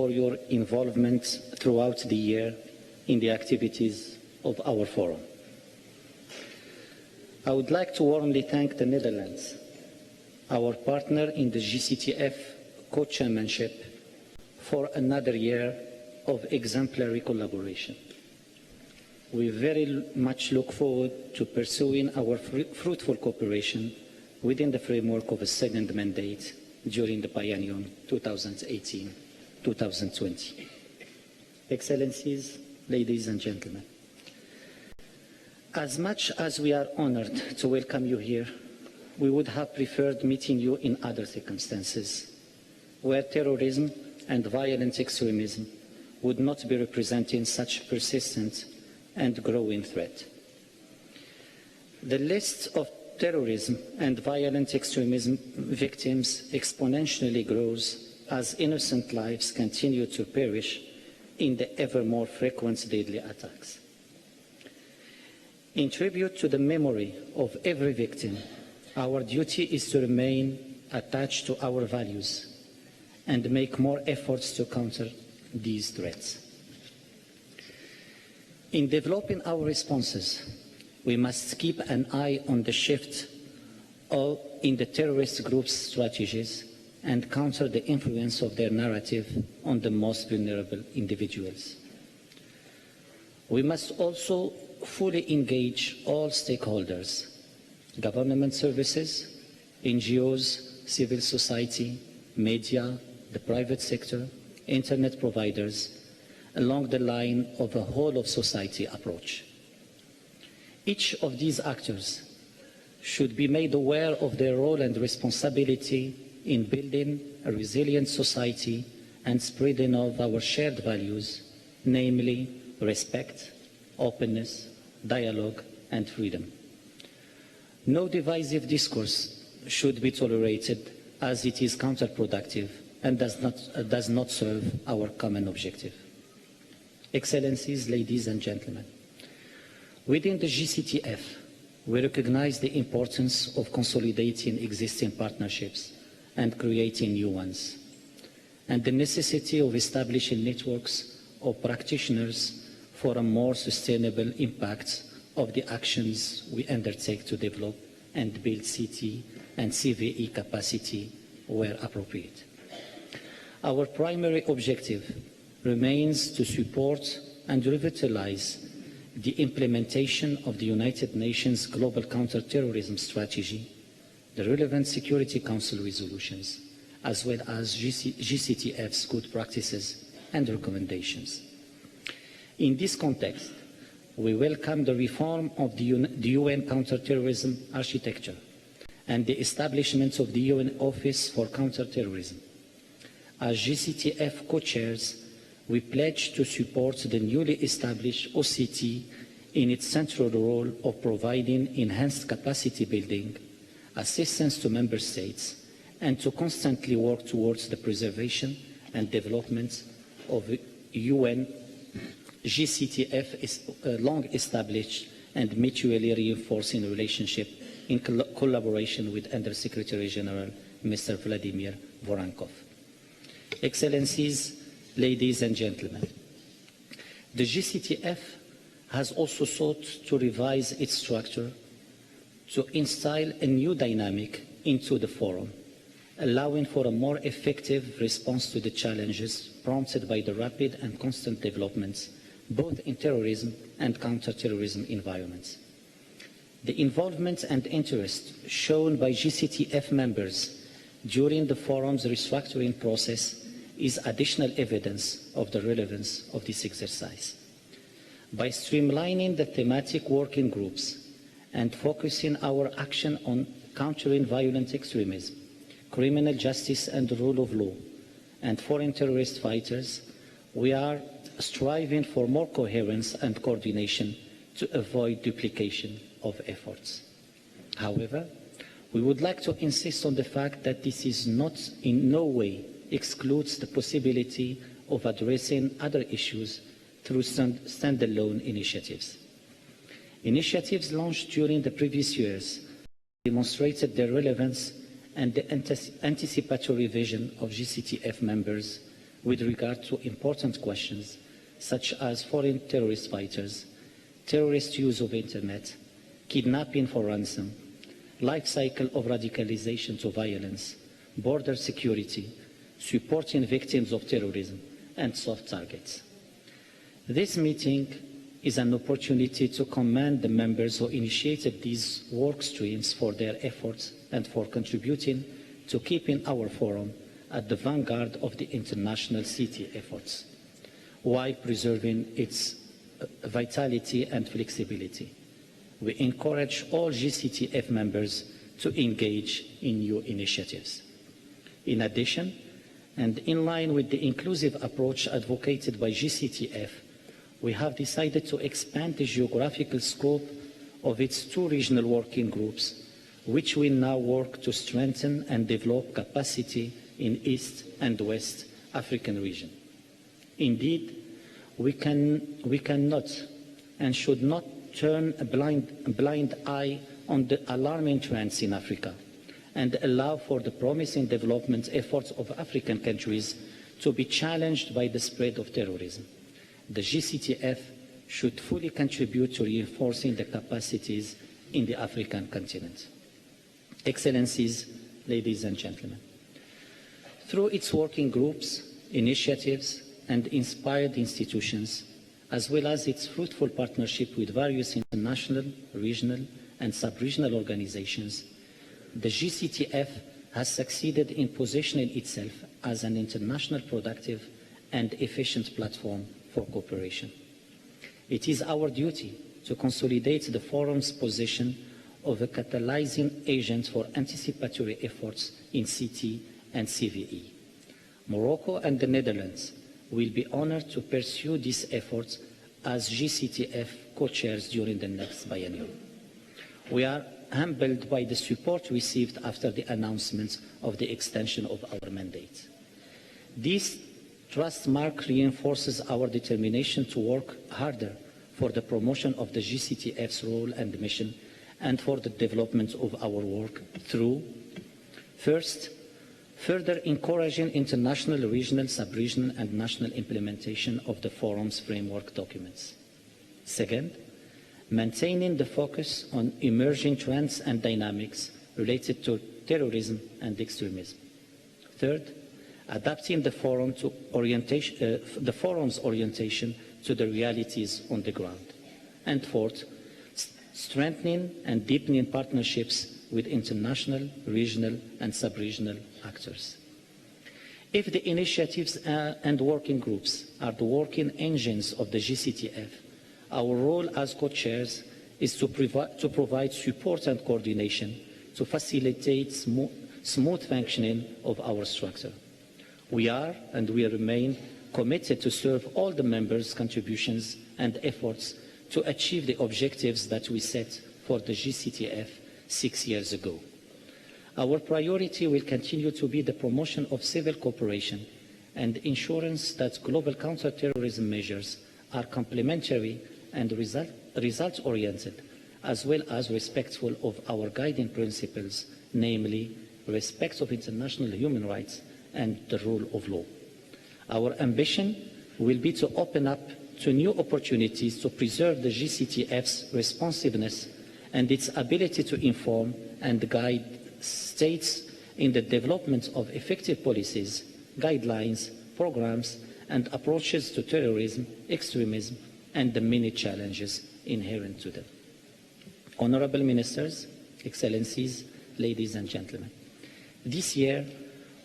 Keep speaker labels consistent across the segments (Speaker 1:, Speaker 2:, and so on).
Speaker 1: for your involvement throughout the year in the activities of our forum. I would like to warmly thank the Netherlands, our partner in the GCTF co-chairmanship, for another year of exemplary collaboration. We very much look forward to pursuing our fruitful cooperation within the framework of a second mandate during the biennium 2018-2020. Excellencies, ladies and gentlemen, as much as we are honored to welcome you here, we would have preferred meeting you in other circumstances, where terrorism and violent extremism would not be representing such persistent and growing threat. The list of terrorism and violent extremism victims exponentially grows as innocent lives continue to perish in the ever more frequent deadly attacks. In tribute to the memory of every victim, our duty is to remain attached to our values and make more efforts to counter these threats. In developing our responses, we must keep an eye on the shift in the terrorist group's strategies and counter the influence of their narrative on the most vulnerable individuals. We must also fully engage all stakeholders, government services, NGOs, civil society, media, the private sector, internet providers, along the line of a whole-of-society approach. Each of these actors should be made aware of their role and responsibility in building a resilient society and spreading of our shared values, namely respect, openness, dialogue, and freedom. No divisive discourse should be tolerated, as it is counterproductive and does not serve our common objective. Excellencies, ladies and gentlemen, within the GCTF, we recognize the importance of consolidating existing partnerships and creating new ones, and the necessity of establishing networks of practitioners for a more sustainable impact of the actions we undertake to develop and build CT and CVE capacity where appropriate. Our primary objective remains to support and revitalize the implementation of the United Nations Global Counter-Terrorism Strategy, the relevant Security Council resolutions, as well as GCTF's good practices and recommendations. In this context, we welcome the reform of the UN counter-terrorism architecture and the establishment of the UN Office for Counter-Terrorism. As GCTF co-chairs, we pledge to support the newly established OCT in its central role of providing enhanced capacity building, assistance to member states, and to constantly work towards the preservation and development of UN GCTF is a long-established and mutually reinforcing relationship in collaboration with Under-Secretary General Mr. Vladimir Voronkov. Excellencies, ladies and gentlemen, the GCTF has also sought to revise its structure to instill a new dynamic into the forum, allowing for a more effective response to the challenges prompted by the rapid and constant developments both in terrorism and counter-terrorism environments. The involvement and interest shown by GCTF members during the forum's restructuring process is additional evidence of the relevance of this exercise. By streamlining the thematic working groups and focusing our action on countering violent extremism, criminal justice and the rule of law, and foreign terrorist fighters, we are striving for more coherence and coordination to avoid duplication of efforts. However, we would like to insist on the fact that this is not in no way excludes the possibility of addressing other issues through standalone initiatives. Initiatives launched during the previous years demonstrated their relevance and the anticipatory vision of GCTF members with regard to important questions such as foreign terrorist fighters, terrorist use of internet, kidnapping for ransom, life cycle of radicalization to violence, border security, supporting victims of terrorism, and soft targets. This meeting is an opportunity to commend the members who initiated these work streams for their efforts and for contributing to keeping our forum at the vanguard of the international CT efforts, while preserving its vitality and flexibility. We encourage all GCTF members to engage in new initiatives. In addition, and in line with the inclusive approach advocated by GCTF, we have decided to expand the geographical scope of its 2 regional working groups, which will now work to strengthen and develop capacity in East and West African region. Indeed, we cannot and should not turn a blind eye on the alarming trends in Africa and allow for the promising development efforts of African countries to be challenged by the spread of terrorism. The GCTF should fully contribute to reinforcing the capacities in the African continent. Excellencies, ladies and gentlemen, through its working groups, initiatives, and inspired institutions, as well as its fruitful partnership with various international, regional, and sub-regional organizations, the GCTF has succeeded in positioning itself as an international productive and efficient platform for cooperation. It is our duty to consolidate the forum's position of a catalyzing agent for anticipatory efforts in CT and CVE. Morocco and the Netherlands will be honored to pursue these efforts as GCTF co-chairs during the next biennium. We are humbled by the support received after the announcement of the extension of our mandate. This trust mark reinforces our determination to work harder for the promotion of the GCTF's role and mission and for the development of our work through, first, further encouraging international, regional, sub-regional and national implementation of the forum's framework documents. Second, maintaining the focus on emerging trends and dynamics related to terrorism and extremism. Third, adapting the forum's orientation to the realities on the ground. And fourth, strengthening and deepening partnerships with international, regional and sub-regional actors. If the initiatives and working groups are the working engines of the GCTF, our role as co-chairs is to provide support and coordination to facilitate smooth functioning of our structure. We are and we remain committed to serve all the members' contributions and efforts to achieve the objectives that we set for the GCTF 6 years ago. Our priority will continue to be the promotion of civil cooperation and assurance that global counter-terrorism measures are complementary and result-oriented, as well as respectful of our guiding principles, namely respect of international human rights and the rule of law. Our ambition will be to open up to new opportunities to preserve the GCTF's responsiveness and its ability to inform and guide states in the development of effective policies, guidelines, programs, and approaches to terrorism, extremism, and the many challenges inherent to them. Honorable Ministers, Excellencies, ladies and gentlemen, this year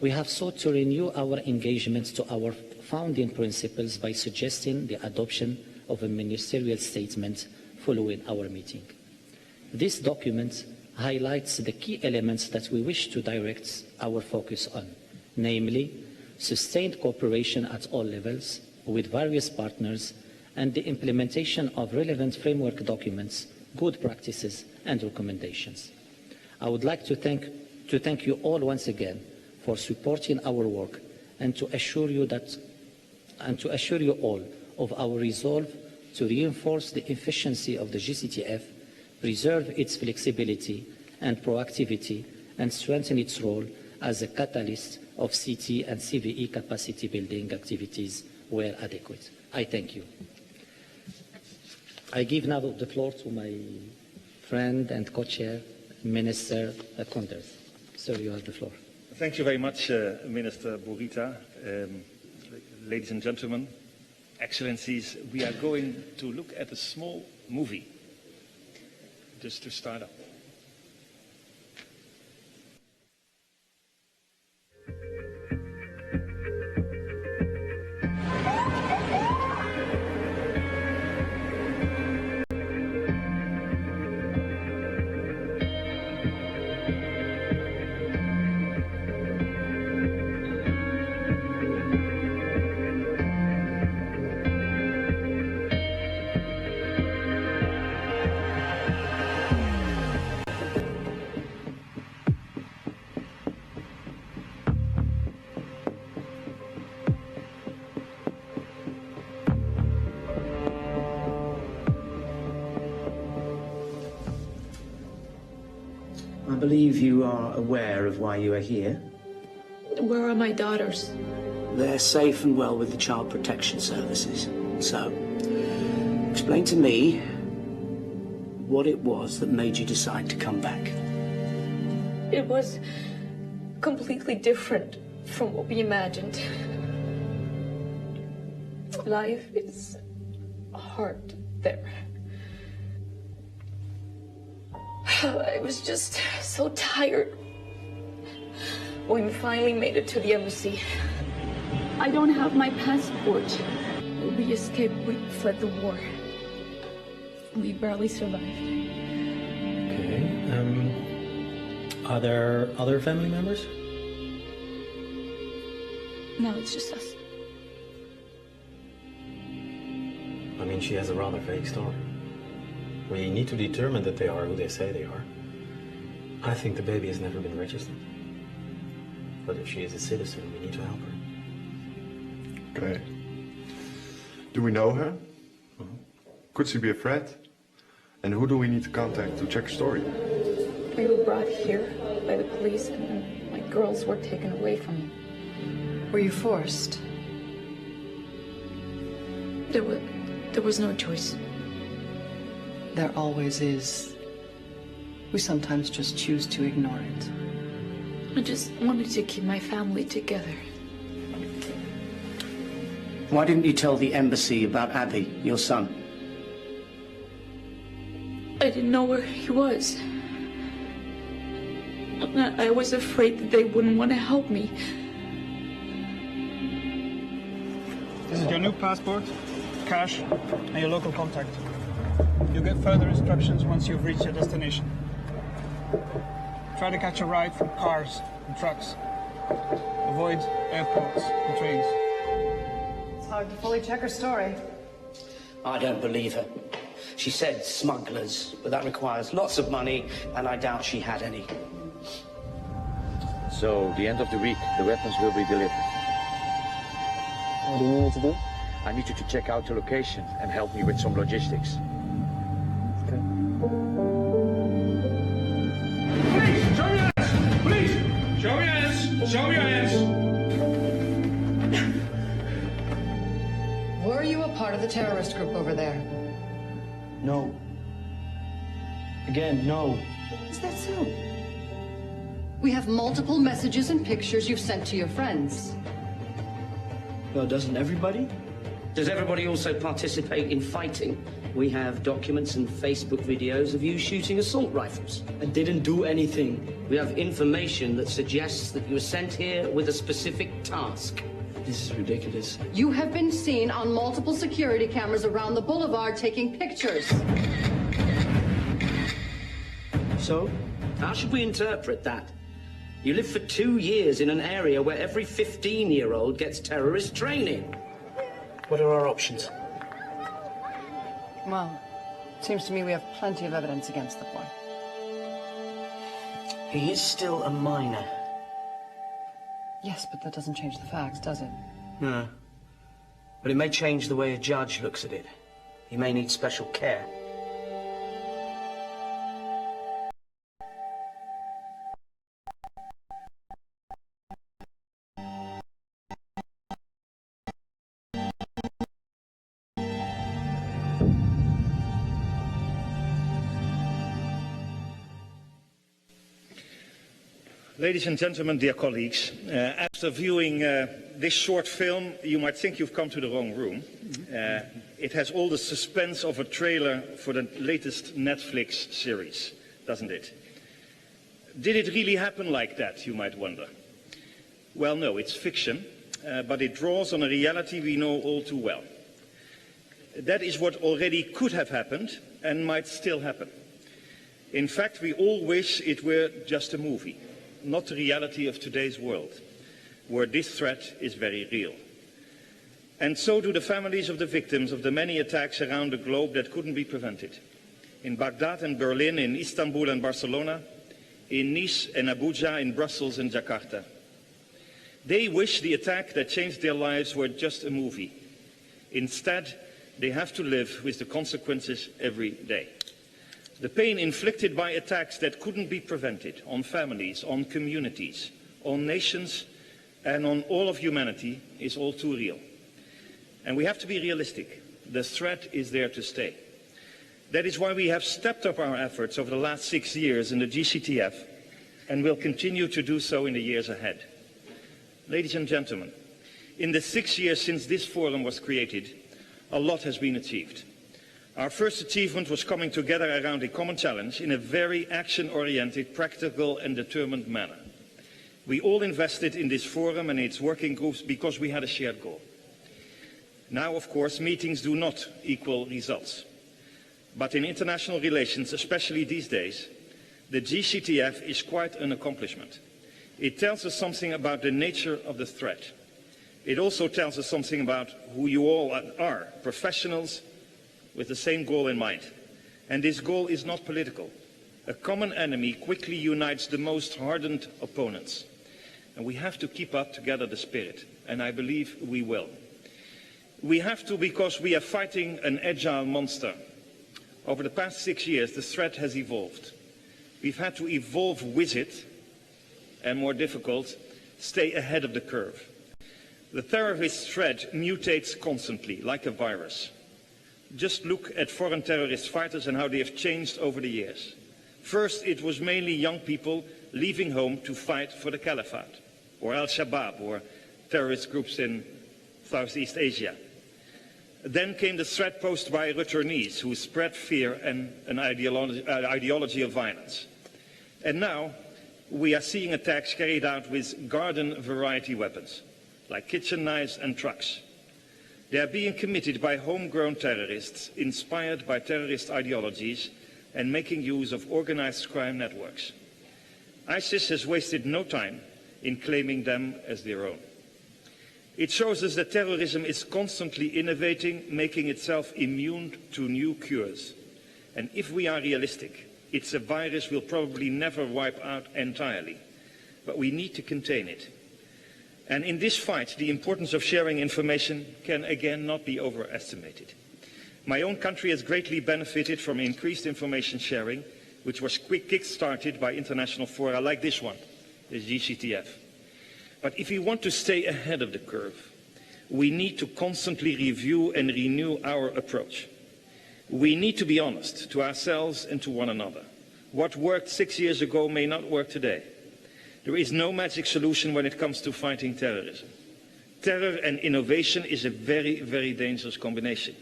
Speaker 1: we have sought to renew our engagement to our founding principles by suggesting the adoption of a ministerial statement following our meeting. This document highlights the key elements that we wish to direct our focus on, namely sustained cooperation at all levels with various partners and the implementation of relevant framework documents, good practices and recommendations. I would like to thank you all once again for supporting our work and to assure you all of our resolve to reinforce the efficiency of the GCTF, preserve its flexibility and proactivity, and strengthen its role as a catalyst of CT and CVE capacity building activities were adequate. I thank you. I give now the floor to my friend and co-chair, Minister Koenders. Sir, you have the floor.
Speaker 2: Thank you very much, Minister Bourita. Ladies and gentlemen, Excellencies, we are going to look at a small movie, just to start up.
Speaker 3: I believe you are aware of why you are here.
Speaker 4: Where are my daughters?
Speaker 3: They're safe and well with the Child Protection Services. So, explain to me what it was that made you decide to come back.
Speaker 4: It was completely different from what we imagined. Life is hard there. I was just so tired when we finally made it to the embassy. I don't have my passport. We escaped, we fled the war. We barely survived.
Speaker 5: Okay, are there other family members?
Speaker 4: No, it's just us.
Speaker 5: I mean, she has a rather vague story. We need to determine that they are who they say they are. I think the baby has never been registered. But if she is a citizen, we need to help her.
Speaker 6: Okay. Do we know her? Could she be a threat? And who do we need to contact to check her story?
Speaker 4: We were brought here by the police and then my girls were taken away from me.
Speaker 7: Were you forced?
Speaker 4: There was no choice.
Speaker 7: There always is. We sometimes just choose to ignore it.
Speaker 4: I just wanted to keep my family together.
Speaker 3: Why didn't you tell the embassy about Abby, your son?
Speaker 4: I didn't know where he was. I was afraid that they wouldn't want to help me.
Speaker 8: This is your new passport, cash, and your local contact. You'll get further instructions once you've reached your destination. Try to catch a ride from cars and trucks. Avoid airports and trains.
Speaker 7: It's hard to fully check her story.
Speaker 3: I don't believe her. She said smugglers, but that requires lots of money, and I doubt she had any.
Speaker 9: So, the end of the week, the weapons will be delivered.
Speaker 8: What do you need me to do?
Speaker 9: I need you to check out the location and help me with some logistics.
Speaker 8: Okay.
Speaker 10: Police! Show me your hands! Show me your hands!
Speaker 7: Were you a part of the terrorist group over there?
Speaker 3: No. Again, no.
Speaker 7: Is that so? We have multiple messages and pictures you've sent to your friends.
Speaker 3: Well, doesn't everybody? Does everybody also participate in fighting? We have documents and Facebook videos of you shooting assault rifles. I didn't do anything. We have information that suggests that you were sent here with a specific task. This is ridiculous.
Speaker 7: You have been seen on multiple security cameras around the boulevard taking pictures.
Speaker 3: So, how should we interpret that? You lived for 2 years in an area where every 15-year-old gets terrorist training. What are our options?
Speaker 7: Well, seems to me we have plenty of evidence against the boy.
Speaker 3: He is still a minor.
Speaker 7: Yes, but that doesn't change the facts, does it?
Speaker 3: No. But it may change the way a judge looks at it. He may need special care.
Speaker 2: Ladies and gentlemen, dear colleagues, after viewing this short film, you might think you've come to the wrong room. It has all the suspense of a trailer for the latest Netflix series, doesn't it? Did it really happen like that, you might wonder? Well, no, it's fiction, but it draws on a reality we know all too well. That is what already could have happened and might still happen. In fact, we all wish it were just a movie, not the reality of today's world, where this threat is very real. And so do the families of the victims of the many attacks around the globe that couldn't be prevented. In Baghdad and Berlin, in Istanbul and Barcelona, in Nice and Abuja, in Brussels and Jakarta. They wish the attack that changed their lives were just a movie. Instead, they have to live with the consequences every day. The pain inflicted by attacks that couldn't be prevented on families, on communities, on nations, and on all of humanity is all too real. And we have to be realistic. The threat is there to stay. That is why we have stepped up our efforts over the last 6 years in the GCTF and will continue to do so in the years ahead. Ladies and gentlemen, in the 6 years since this forum was created, a lot has been achieved. Our first achievement was coming together around a common challenge in a very action-oriented, practical and determined manner. We all invested in this forum and its working groups because we had a shared goal. Now, of course, meetings do not equal results. But in international relations, especially these days, the GCTF is quite an accomplishment. It tells us something about the nature of the threat. It also tells us something about who you all are, professionals with the same goal in mind. And this goal is not political. A common enemy quickly unites the most hardened opponents. And we have to keep up together the spirit, and I believe we will. We have to because we are fighting an agile monster. Over the past 6 years, the threat has evolved. We've had to evolve with it, and more difficult, stay ahead of the curve. The terrorist threat mutates constantly, like a virus. Just look at foreign terrorist fighters and how they have changed over the years. First, it was mainly young people leaving home to fight for the caliphate, or Al-Shabaab, or terrorist groups in Southeast Asia. Then came the threat posed by returnees who spread fear and an ideology of violence. And now we are seeing attacks carried out with garden variety weapons, like kitchen knives and trucks. They are being committed by homegrown terrorists inspired by terrorist ideologies and making use of organized crime networks. ISIS has wasted no time in claiming them as their own. It shows us that terrorism is constantly innovating, making itself immune to new cures. And if we are realistic, it's a virus we'll probably never wipe out entirely, but we need to contain it. And in this fight, the importance of sharing information can again not be overestimated. My own country has greatly benefited from increased information sharing, which was kick-started by international fora like this one, the GCTF. But if we want to stay ahead of the curve, we need to constantly review and renew our approach. We need to be honest to ourselves and to one another. What worked 6 years ago may not work today. There is no magic solution when it comes to fighting terrorism. Terror and innovation is a very, very dangerous combination.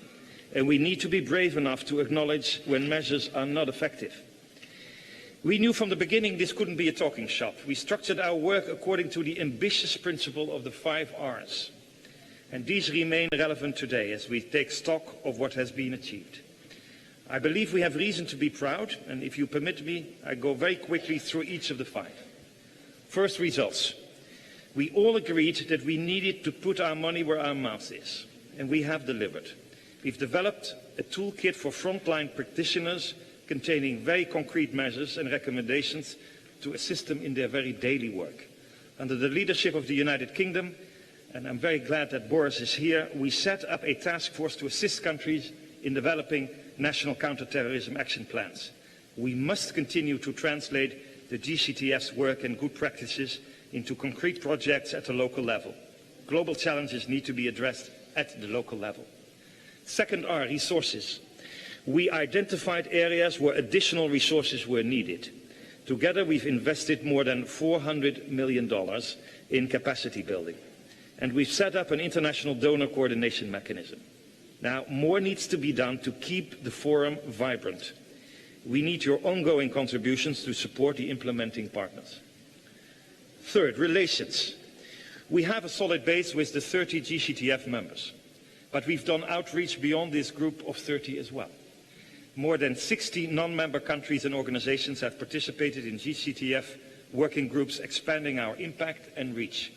Speaker 2: And we need to be brave enough to acknowledge when measures are not effective. We knew from the beginning this couldn't be a talking shop. We structured our work according to the ambitious principle of the 5 R's. And these remain relevant today as we take stock of what has been achieved. I believe we have reason to be proud, and if you permit me, I go very quickly through each of the 5. First, results. We all agreed that we needed to put our money where our mouth is, and we have delivered. We've developed a toolkit for frontline practitioners containing very concrete measures and recommendations to assist them in their very daily work. Under the leadership of the United Kingdom, and I'm very glad that Boris is here, we set up a task force to assist countries in developing national counter-terrorism action plans. We must continue to translate the GCTF's work and good practices into concrete projects at the local level. Global challenges need to be addressed at the local level. Second are resources. We identified areas where additional resources were needed. Together, we've invested more than $400 million in capacity building, and we've set up an international donor coordination mechanism. Now, more needs to be done to keep the forum vibrant. We need your ongoing contributions to support the implementing partners. Third, relations. We have a solid base with the 30 GCTF members, but we've done outreach beyond this group of 30 as well. More than 60 non-member countries and organizations have participated in GCTF working groups, expanding our impact and reach.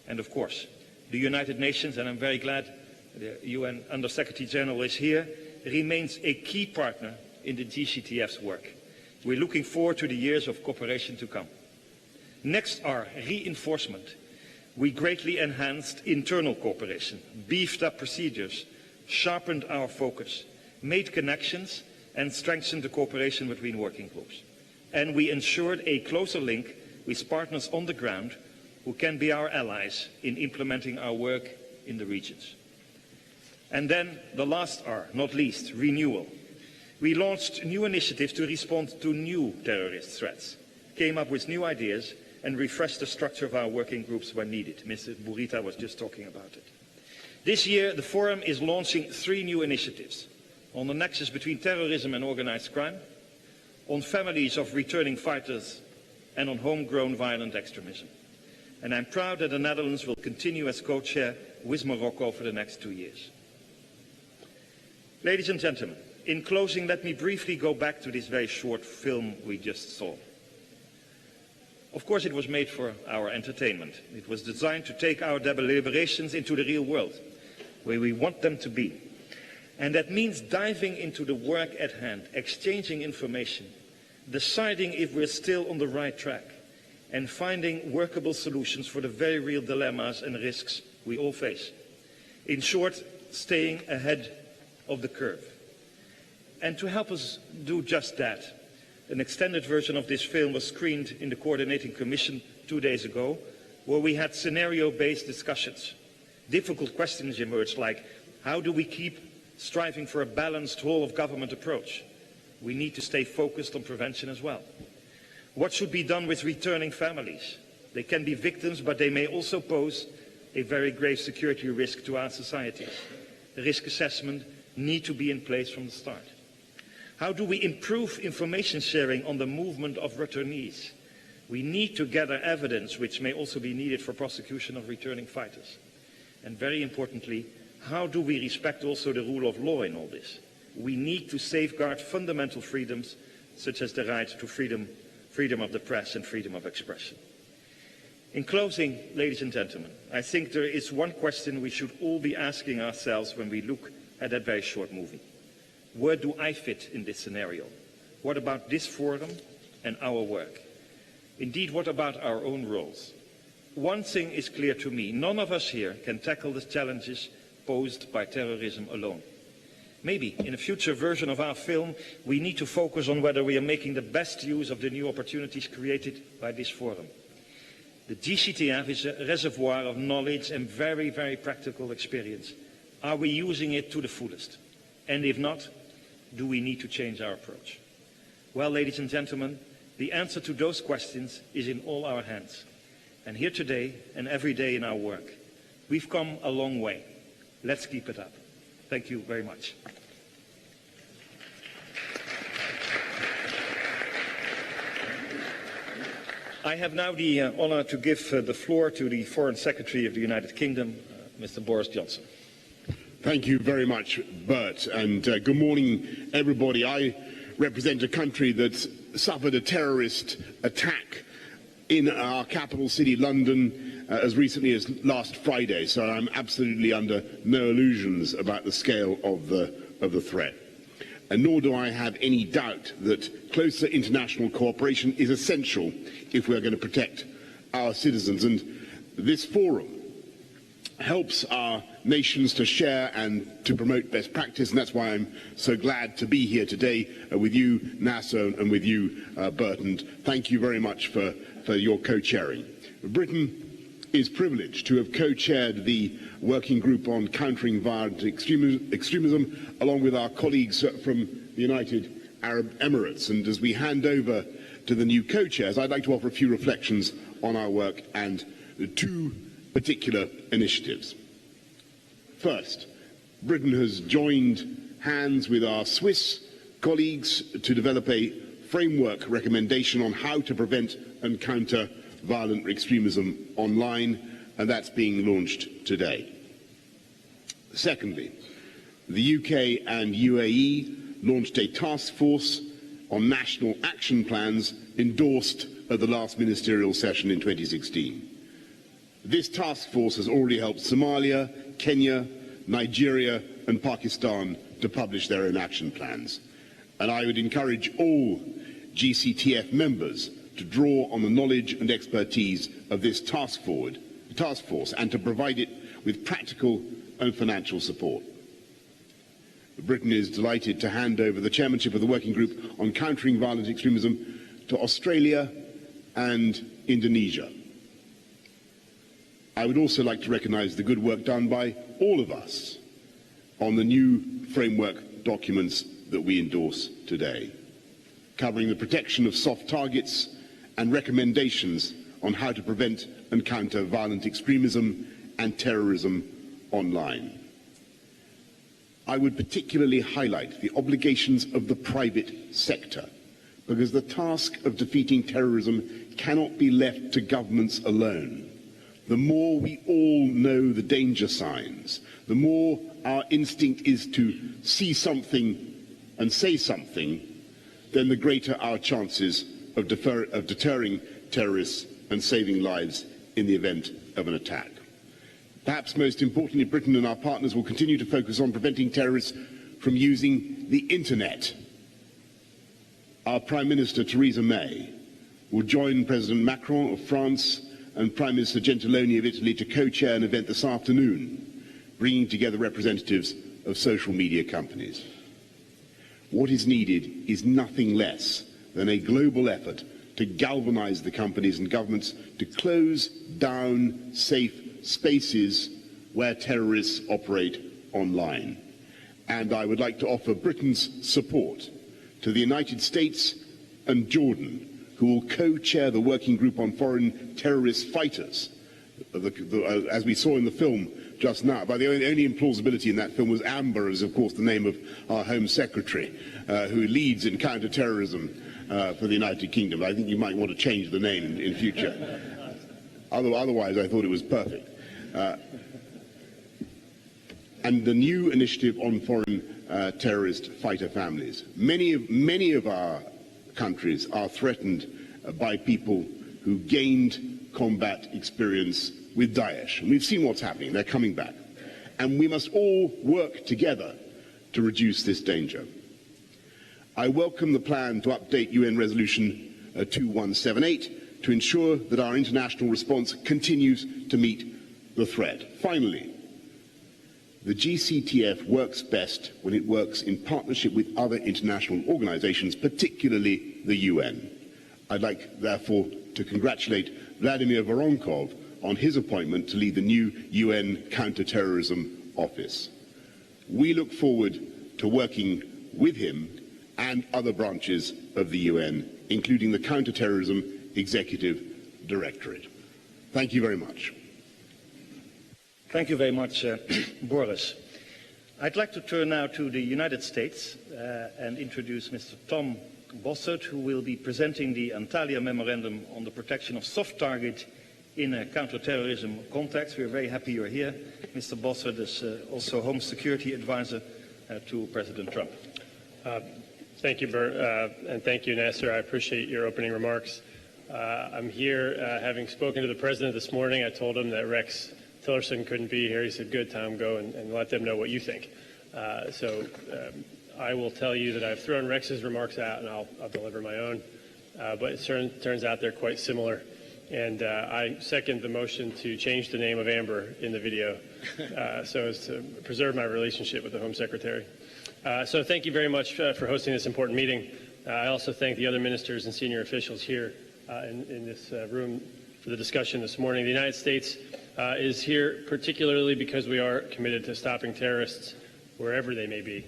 Speaker 2: And of course, the United Nations, and I'm very glad the UN Under-Secretary General is here, remains a key partner in the GCTF's work. We're looking forward to the years of cooperation to come. Next are reinforcement. We greatly enhanced internal cooperation, beefed up procedures, sharpened our focus, made connections, and strengthened the cooperation between working groups. And we ensured a closer link with partners on the ground who can be our allies in implementing our work in the regions. And then the last R, not least, renewal. We launched new initiatives to respond to new terrorist threats, came up with new ideas, and refreshed the structure of our working groups when needed. Mr. Burita was just talking about it. This year, the Forum is launching 3 new initiatives on the nexus between terrorism and organized crime, on families of returning fighters, and on homegrown violent extremism. And I'm proud that the Netherlands will continue as co-chair with Morocco for the next 2 years. Ladies and gentlemen, in closing, let me briefly go back to this very short film we just saw. Of course, it was made for our entertainment. It was designed to take our deliberations into the real world, where we want them to be. And that means diving into the work at hand, exchanging information, deciding if we're still on the right track, and finding workable solutions for the very real dilemmas and risks we all face. In short, staying ahead of the curve. And to help us do just that, an extended version of this film was screened in the Coordinating Commission 2 days ago, where we had scenario-based discussions. Difficult questions emerged, like, how do we keep striving for a balanced whole-of-government approach? We need to stay focused on prevention as well. What should be done with returning families? They can be victims, but they may also pose a very grave security risk to our societies. The risk assessment needs to be in place from the start. How do we improve information sharing on the movement of returnees? We need to gather evidence which may also be needed for prosecution of returning fighters. And very importantly, how do we respect also the rule of law in all this? We need to safeguard fundamental freedoms such as the right to freedom of the press and freedom of expression. In closing, ladies and gentlemen, I think there is one question we should all be asking ourselves when we look at that very short movie. Where do I fit in this scenario? What about this forum and our work? Indeed, what about our own roles? One thing is clear to me. None of us here can tackle the challenges posed by terrorism alone. Maybe in a future version of our film, we need to focus on whether we are making the best use of the new opportunities created by this forum. The GCTF is a reservoir of knowledge and very, very practical experience. Are we using it to the fullest? And if not, do we need to change our approach? Well, ladies and gentlemen, the answer to those questions is in all our hands. And here today and every day in our work, we've come a long way. Let's keep it up. Thank you very much. I have now the honor to give the floor to the Foreign Secretary of the United Kingdom, Mr. Boris Johnson.
Speaker 11: Thank you very much, Bert, and good morning, everybody. I represent a country that suffered a terrorist attack in our capital city, London, as recently as last Friday, so I'm absolutely under no illusions about the scale of the threat. And nor do I have any doubt that closer international cooperation is essential if we are going to protect our citizens. And this forum helps our nations to share and to promote best practice, and that's why I'm so glad to be here today with you, Nasser, and with you, Bert, and thank you very much for your co-chairing. Britain is privileged to have co-chaired the Working Group on Countering Violent Extremism, along with our colleagues from the United Arab Emirates. And as we hand over to the new co-chairs, I'd like to offer a few reflections on our work and two particular initiatives. First, Britain has joined hands with our Swiss colleagues to develop a framework recommendation on how to prevent and counter violent extremism online, and that's being launched today. Secondly, the UK and UAE launched a task force on national action plans endorsed at the last ministerial session in 2016. This task force has already helped Somalia, Kenya, Nigeria and Pakistan to publish their own action plans. And I would encourage all GCTF members to draw on the knowledge and expertise of this task force and to provide it with practical and financial support. Britain is delighted to hand over the chairmanship of the working group on countering violent extremism to Australia and Indonesia. I would also like to recognise the good work done by all of us on the new framework documents that we endorse today, covering the protection of soft targets and recommendations on how to prevent and counter violent extremism and terrorism online. I would particularly highlight the obligations of the private sector, because the task of defeating terrorism cannot be left to governments alone. The more we all know the danger signs, the more our instinct is to see something and say something, then the greater our chances of deterring terrorists and saving lives in the event of an attack. Perhaps most importantly, Britain and our partners will continue to focus on preventing terrorists from using the internet. Our Prime Minister, Theresa May, will join President Macron of France and Prime Minister Gentiloni of Italy to co-chair an event this afternoon, bringing together representatives of social media companies. What is needed is nothing less than a global effort to galvanize the companies and governments to close down safe spaces where terrorists operate online. And I would like to offer Britain's support to the United States and Jordan, who will co-chair the working group on foreign terrorist fighters. As we saw in the film just now, but the only implausibility in that film was Amber, is of course the name of our Home Secretary, who leads in counter-terrorism for the United Kingdom. I think you might want to change the name in future. Otherwise, I thought it was perfect. And the new initiative on foreign terrorist fighter families. Many of our countries are threatened by people who gained combat experience with Daesh. And we've seen what's happening. They're coming back. And we must all work together to reduce this danger. I welcome the plan to update UN Resolution 2178 to ensure that our international response continues to meet the threat. Finally, the GCTF works best when it works in partnership with other international organizations, particularly the UN. I'd like, therefore, to congratulate Vladimir Voronkov on his appointment to lead the new UN Counter-Terrorism Office. We look forward to working with him and other branches of the UN, including the Counter-Terrorism Executive Directorate. Thank you very much.
Speaker 2: Thank you very much, Boris. I'd like to turn now to the United States and introduce Mr. Tom Bossert, who will be presenting the Antalya Memorandum on the protection of soft target in a counter-terrorism context. We're very happy you're here. Mr. Bossert is also Home Security Advisor to President Trump.
Speaker 12: Thank you, Bert, and thank you, Nasser. I appreciate your opening remarks. I'm here having spoken to the President this morning. I told him that Rex Tillerson couldn't be here. He said, good, Tom, go and let them know what you think. I will tell you that I've thrown Rex's remarks out and I'll deliver my own. But it turns out they're quite similar. And I second the motion to change the name of Amber in the video so as to preserve my relationship with the Home Secretary. So thank you very much for hosting this important meeting. I also thank the other ministers and senior officials here in this room for the discussion this morning. The United States is here particularly because we are committed to stopping terrorists wherever they may be.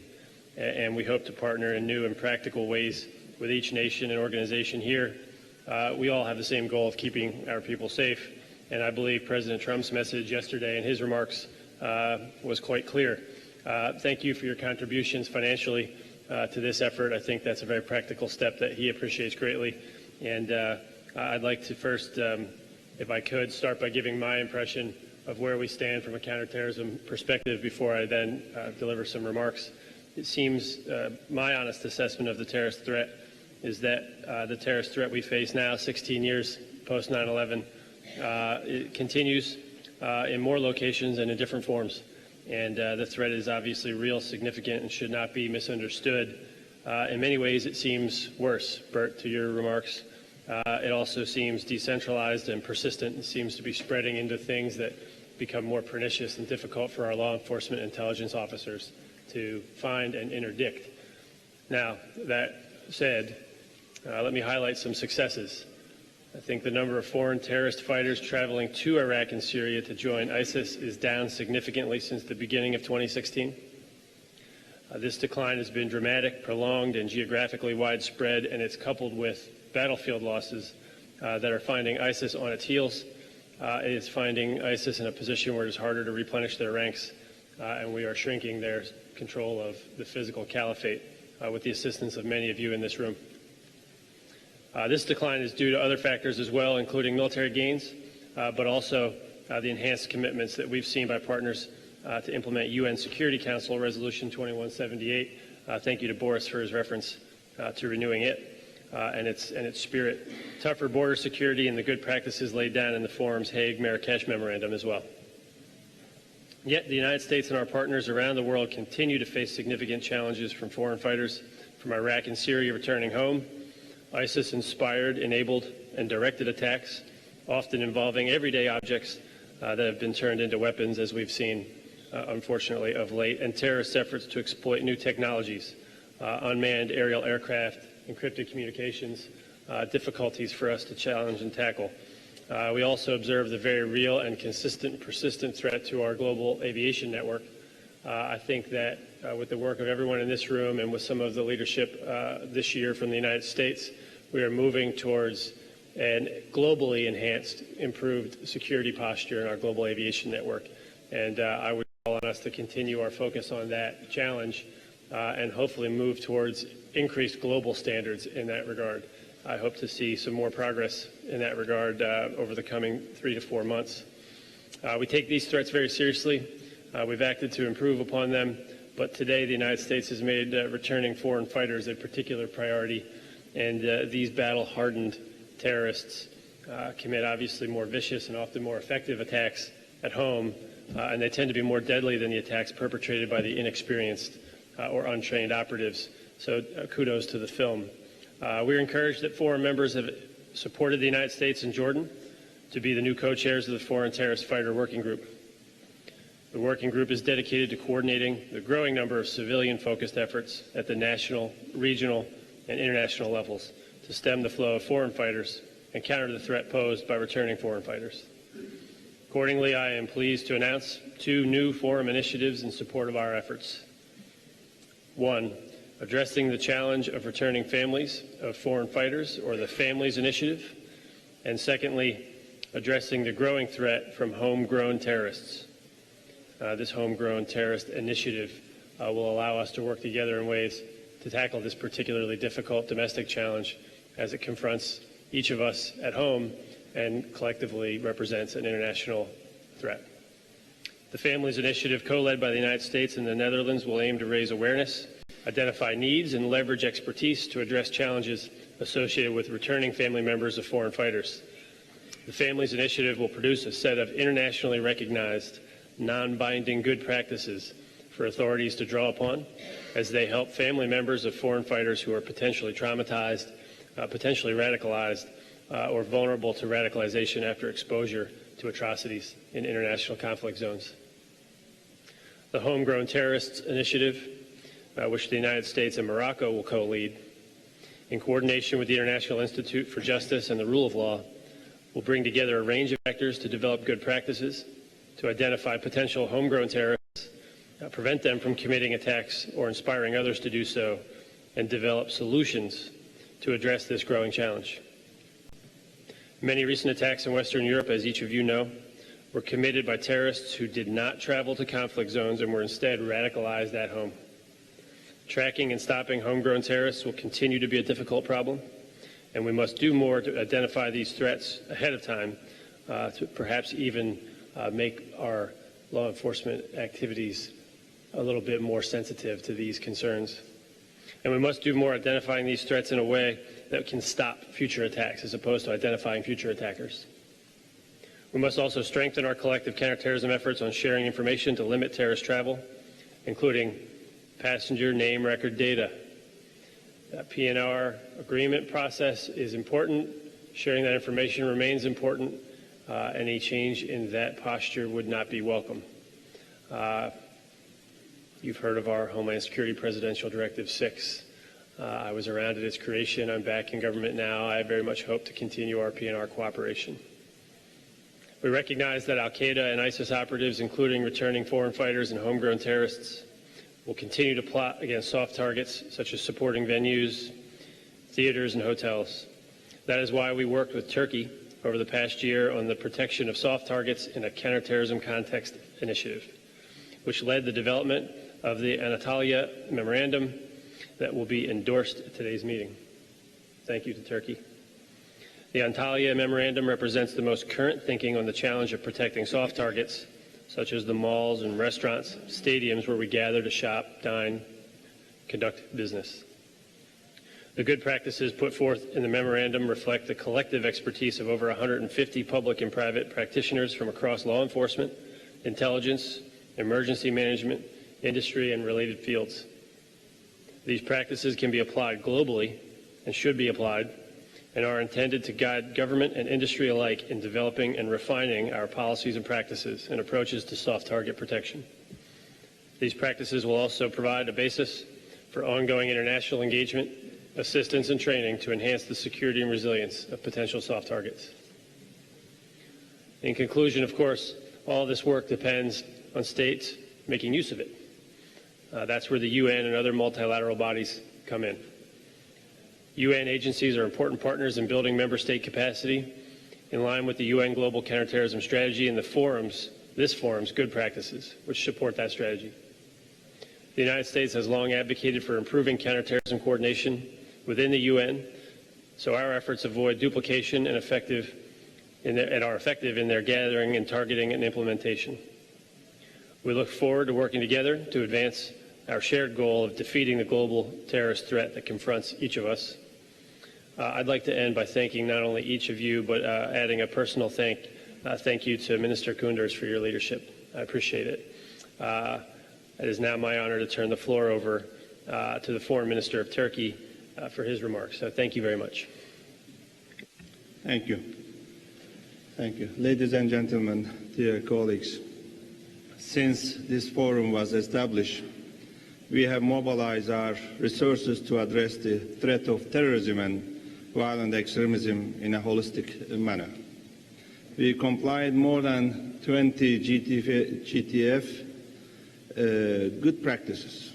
Speaker 12: And we hope to partner in new and practical ways with each nation and organization here we all have the same goal of keeping our people safe, and I believe President Trump's message yesterday in his remarks was quite clear. Thank you for your contributions financially to this effort. I think that's a very practical step that he appreciates greatly, and I'd like to first, if I could, start by giving my impression of where we stand from a counterterrorism perspective before I then deliver some remarks. It seems my honest assessment of the terrorist threat is that the terrorist threat we face now, 16 years post 9/11, it continues in more locations and in different forms. And the threat is obviously real, significant, and should not be misunderstood. In many ways, it seems worse, Bert, to your remarks. It also seems decentralized and persistent and seems to be spreading into things that become more pernicious and difficult for our law enforcement intelligence officers to find and interdict. Now, that said, let me highlight some successes. I think the number of foreign terrorist fighters traveling to Iraq and Syria to join ISIS is down significantly since the beginning of 2016. This decline has been dramatic, prolonged, and geographically widespread, and it's coupled with battlefield losses that are finding ISIS on its heels. It's finding ISIS in a position where it's harder to replenish their ranks, and we are shrinking their control of the physical caliphate with the assistance of many of you in this room. This decline is due to other factors as well, including military gains, but also the enhanced commitments that we've seen by partners to implement UN Security Council Resolution 2178. Thank you to Boris for his reference to renewing it and its spirit. Tougher border security and the good practices laid down in the Forum's Hague-Marrakesh Memorandum as well. Yet the United States and our partners around the world continue to face significant challenges from foreign fighters from Iraq and Syria returning home, ISIS-inspired, enabled, and directed attacks, often involving everyday objects that have been turned into weapons, as we've seen, unfortunately, of late, and terrorist efforts to exploit new technologies, unmanned aerial aircraft, encrypted communications, difficulties for us to challenge and tackle. We also observe the very real and consistent, persistent threat to our global aviation network. I think that with the work of everyone in this room and with some of the leadership this year from the United States, we are moving towards an globally enhanced, improved security posture in our global aviation network. And I would call on us to continue our focus on that challenge and hopefully move towards increased global standards in that regard. I hope to see some more progress in that regard over the coming 3 to 4 months. We take these threats very seriously. We've acted to improve upon them, but today the United States has made returning foreign fighters a particular priority, and these battle-hardened terrorists commit obviously more vicious and often more effective attacks at home, and they tend to be more deadly than the attacks perpetrated by the inexperienced or untrained operatives. So kudos to the film. We're encouraged that foreign members have supported the United States and Jordan to be the new co-chairs of the Foreign Terrorist Fighter Working Group. The working group is dedicated to coordinating the growing number of civilian-focused efforts at the national, regional, and international levels to stem the flow of foreign fighters and counter the threat posed by returning foreign fighters. Accordingly, I am pleased to announce 2 new forum initiatives in support of our efforts. 1, addressing the challenge of returning families of foreign fighters, or the Families Initiative, and secondly, addressing the growing threat from homegrown terrorists. This homegrown terrorist initiative will allow us to work together in ways to tackle this particularly difficult domestic challenge as it confronts each of us at home and collectively represents an international threat. The Families Initiative, co-led by the United States and the Netherlands, will aim to raise awareness, identify needs, and leverage expertise to address challenges associated with returning family members of foreign fighters. The Families Initiative will produce a set of internationally recognized, non-binding good practices for authorities to draw upon as they help family members of foreign fighters who are potentially traumatized, potentially radicalized, or vulnerable to radicalization after exposure to atrocities in international conflict zones. The Homegrown Terrorists Initiative, which the United States and Morocco will co-lead, in coordination with the International Institute for Justice and the Rule of Law, will bring together a range of actors to develop good practices, to identify potential homegrown terrorists, prevent them from committing attacks or inspiring others to do so, and develop solutions to address this growing challenge. Many recent attacks in Western Europe, as each of you know, were committed by terrorists who did not travel to conflict zones and were instead radicalized at home. Tracking and stopping homegrown terrorists will continue to be a difficult problem, and we must do more to identify these threats ahead of time, to perhaps even make our law enforcement activities a little bit more sensitive to these concerns. And we must do more identifying these threats in a way that can stop future attacks as opposed to identifying future attackers. We must also strengthen our collective counterterrorism efforts on sharing information to limit terrorist travel, including passenger name record data. That PNR agreement process is important. Sharing that information remains important. Any change in that posture would not be welcome. You've heard of our Homeland Security Presidential Directive 6. I was around at its creation. I'm back in government now. I very much hope to continue our PNR cooperation. We recognize that al-Qaeda and ISIS operatives, including returning foreign fighters and homegrown terrorists, will continue to plot against soft targets such as supporting venues, theaters, and hotels. That is why we worked with Turkey over the past year on the protection of soft targets in a counterterrorism context initiative, which led the development of the Antalya Memorandum that will be endorsed at today's meeting. Thank you to Turkey. The Antalya Memorandum represents the most current thinking on the challenge of protecting soft targets, such as the malls and restaurants, stadiums where we gather to shop, dine, conduct business. The good practices put forth in the memorandum reflect the collective expertise of over 150 public and private practitioners from across law enforcement, intelligence, emergency management, industry, and related fields. These practices can be applied globally and should be applied, and are intended to guide government and industry alike in developing and refining our policies and practices and approaches to soft target protection. These practices will also provide a basis for ongoing international engagement, assistance, and training to enhance the security and resilience of potential soft targets. In conclusion, of course, all this work depends on states making use of it. That's where the UN and other multilateral bodies come in. UN agencies are important partners in building member state capacity in line with the UN Global Counterterrorism Strategy and this forum's good practices, which support that strategy. The United States has long advocated for improving counterterrorism coordination within the UN, so our efforts avoid duplication and are effective in their gathering and targeting and implementation. We look forward to working together to advance our shared goal of defeating the global terrorist threat that confronts each of us. I'd like to end by thanking not only each of you, but adding a personal thank you to Minister Kunders for your leadership. I appreciate it. It is now my honor to turn the floor over to the Foreign Minister of Turkey for his remarks. So thank you very much.
Speaker 13: Thank you. Thank you. Ladies and gentlemen, dear colleagues, since this forum was established, we have mobilized our resources to address the threat of terrorism and violent extremism in a holistic manner. We complied more than 20 GCTF good practices.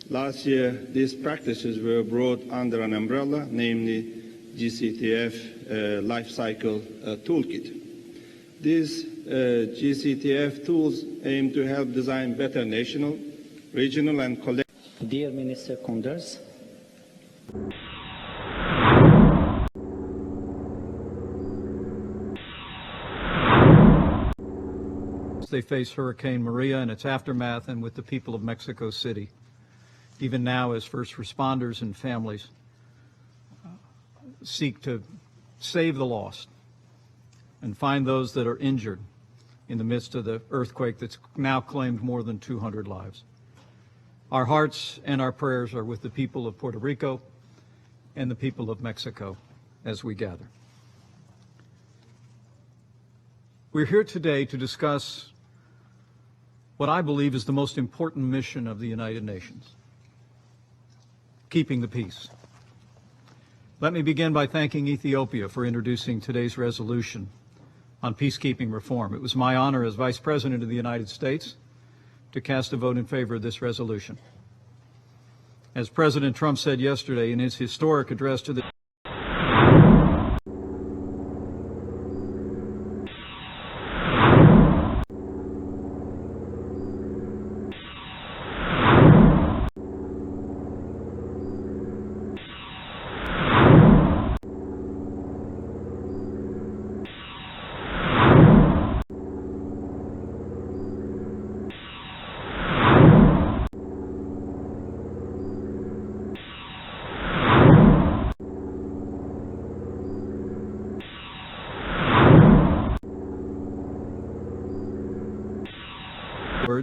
Speaker 13: Last year, these practices were brought under an umbrella, namely GCTF Life Cycle Toolkit. These GCTF tools aim to help design better national, regional, and collective.
Speaker 1: Dear Minister Kunders,
Speaker 14: they face Hurricane Maria and its aftermath, and with the people of Mexico City, even now as first responders and families seek to save the lost and find those that are injured in the midst of the earthquake that's now claimed more than 200 lives. Our hearts and our prayers are with the people of Puerto Rico and the people of Mexico as we gather. We're here today to discuss what I believe is the most important mission of the United Nations: keeping the peace. Let me begin by thanking Ethiopia for introducing today's resolution on peacekeeping reform. It was my honor as Vice President of the United States to cast a vote in favor of this resolution. As President Trump said yesterday in his historic address to the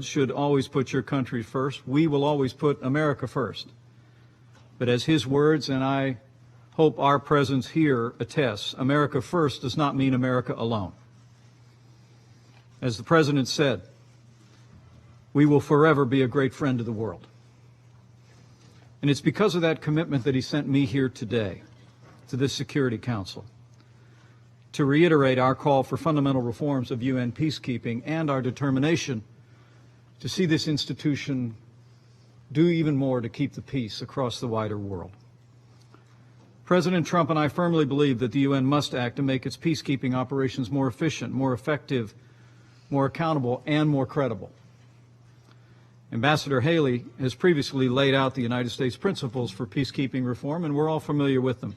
Speaker 14: words, should always put your country first. We will always put America first. But as his words, and I hope our presence here attests, America first does not mean America alone. As the President said, we will forever be a great friend to the world. And it's because of that commitment that he sent me here today to this Security Council to reiterate our call for fundamental reforms of UN peacekeeping and our determination to see this institution do even more to keep the peace across the wider world. President Trump and I firmly believe that the UN must act to make its peacekeeping operations more efficient, more effective, more accountable, and more credible. Ambassador Haley has previously laid out the United States principles for peacekeeping reform, and we're all familiar with them.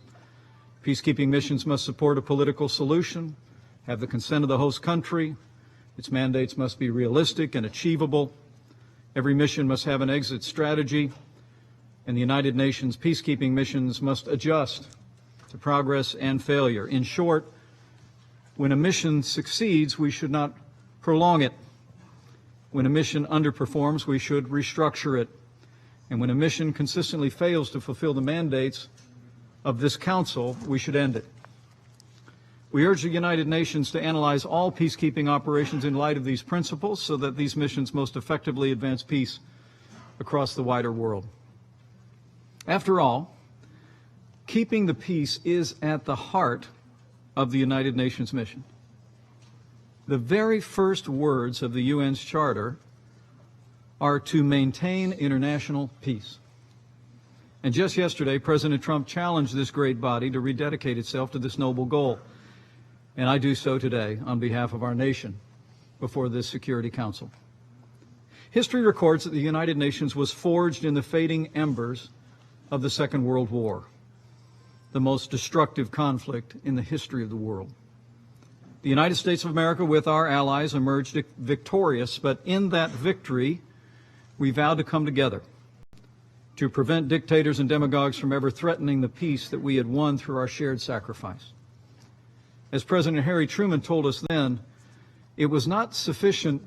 Speaker 14: Peacekeeping missions must support a political solution, have the consent of the host country. Its mandates must be realistic and achievable. Every mission must have an exit strategy, and the United Nations peacekeeping missions must adjust to progress and failure. In short, when a mission succeeds, we should not prolong it. When a mission underperforms, we should restructure it. And when a mission consistently fails to fulfill the mandates of this Council, we should end it. We urge the United Nations to analyze all peacekeeping operations in light of these principles so that these missions most effectively advance peace across the wider world. After all, keeping the peace is at the heart of the United Nations mission. The very first words of the UN's charter are to maintain international peace. And just yesterday, President Trump challenged this great body to rededicate itself to this noble goal. And I do so today on behalf of our nation before this Security Council. History records that the United Nations was forged in the fading embers of the Second World War, the most destructive conflict in the history of the world. The United States of America, with our allies, emerged victorious, but in that victory, we vowed to come together to prevent dictators and demagogues from ever threatening the peace that we had won through our shared sacrifice. As President Harry Truman told us then, it was not sufficient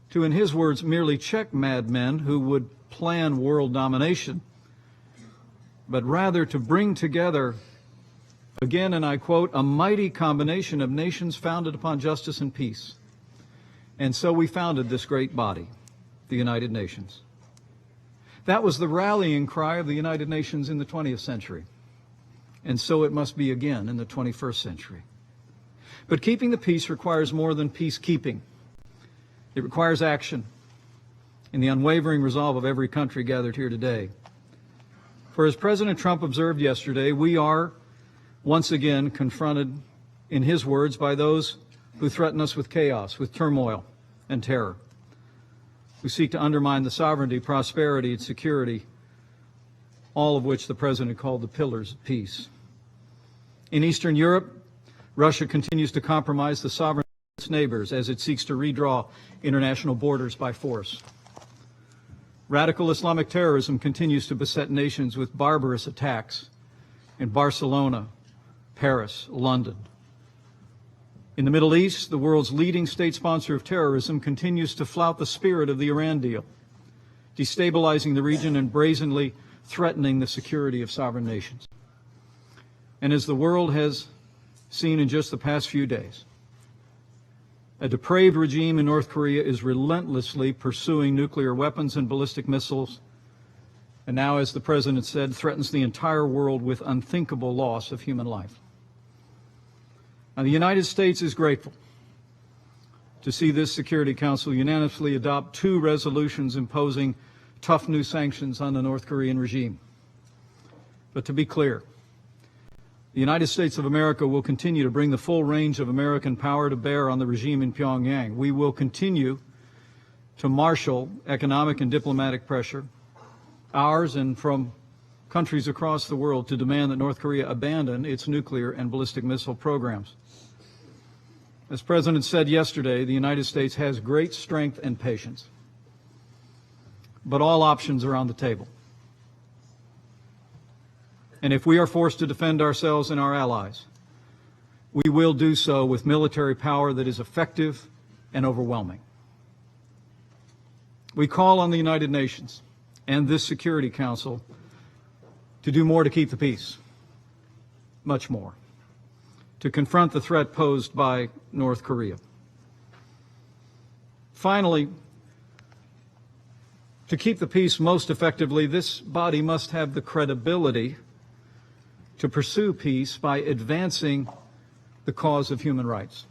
Speaker 14: to, in his words, merely check madmen who would plan world domination, but rather to bring together, again, and I quote, a mighty combination of nations founded upon justice and peace. And so we founded this great body, the United Nations. That was the rallying cry of the United Nations in the 20th century. And so it must be again in the 21st century. But keeping the peace requires more than peacekeeping. It requires action in the unwavering resolve of every country gathered here today. For as President Trump observed yesterday, we are once again confronted, in his words, by those who threaten us with chaos, with turmoil and terror, who seek to undermine the sovereignty, prosperity, and security, all of which the President called the pillars of peace. In Eastern Europe, Russia continues to compromise the sovereignty of its neighbors as it seeks to redraw international borders by force. Radical Islamic terrorism continues to beset nations with barbarous attacks in Barcelona, Paris, London. In the Middle East, the world's leading state sponsor of terrorism continues to flout the spirit of the Iran deal, destabilizing the region and brazenly threatening the security of sovereign nations. And as the world has seen in just the past few days, a depraved regime in North Korea is relentlessly pursuing nuclear weapons and ballistic missiles, and now, as the President said, threatens the entire world with unthinkable loss of human life. Now, the United States is grateful to see this Security Council unanimously adopt 2 resolutions imposing tough new sanctions on the North Korean regime. But to be clear, the United States of America will continue to bring the full range of American power to bear on the regime in Pyongyang. We will continue to marshal economic and diplomatic pressure, ours and from countries across the world, to demand that North Korea abandon its nuclear and ballistic missile programs. As the President said yesterday, the United States has great strength and patience, but all options are on the table. And if we are forced to defend ourselves and our allies, we will do so with military power that is effective and overwhelming. We call on the United Nations and this Security Council to do more to keep the peace, much more, to confront the threat posed by North Korea. Finally, to keep the peace most effectively, this body must have the credibility to pursue peace by advancing the cause of human rights.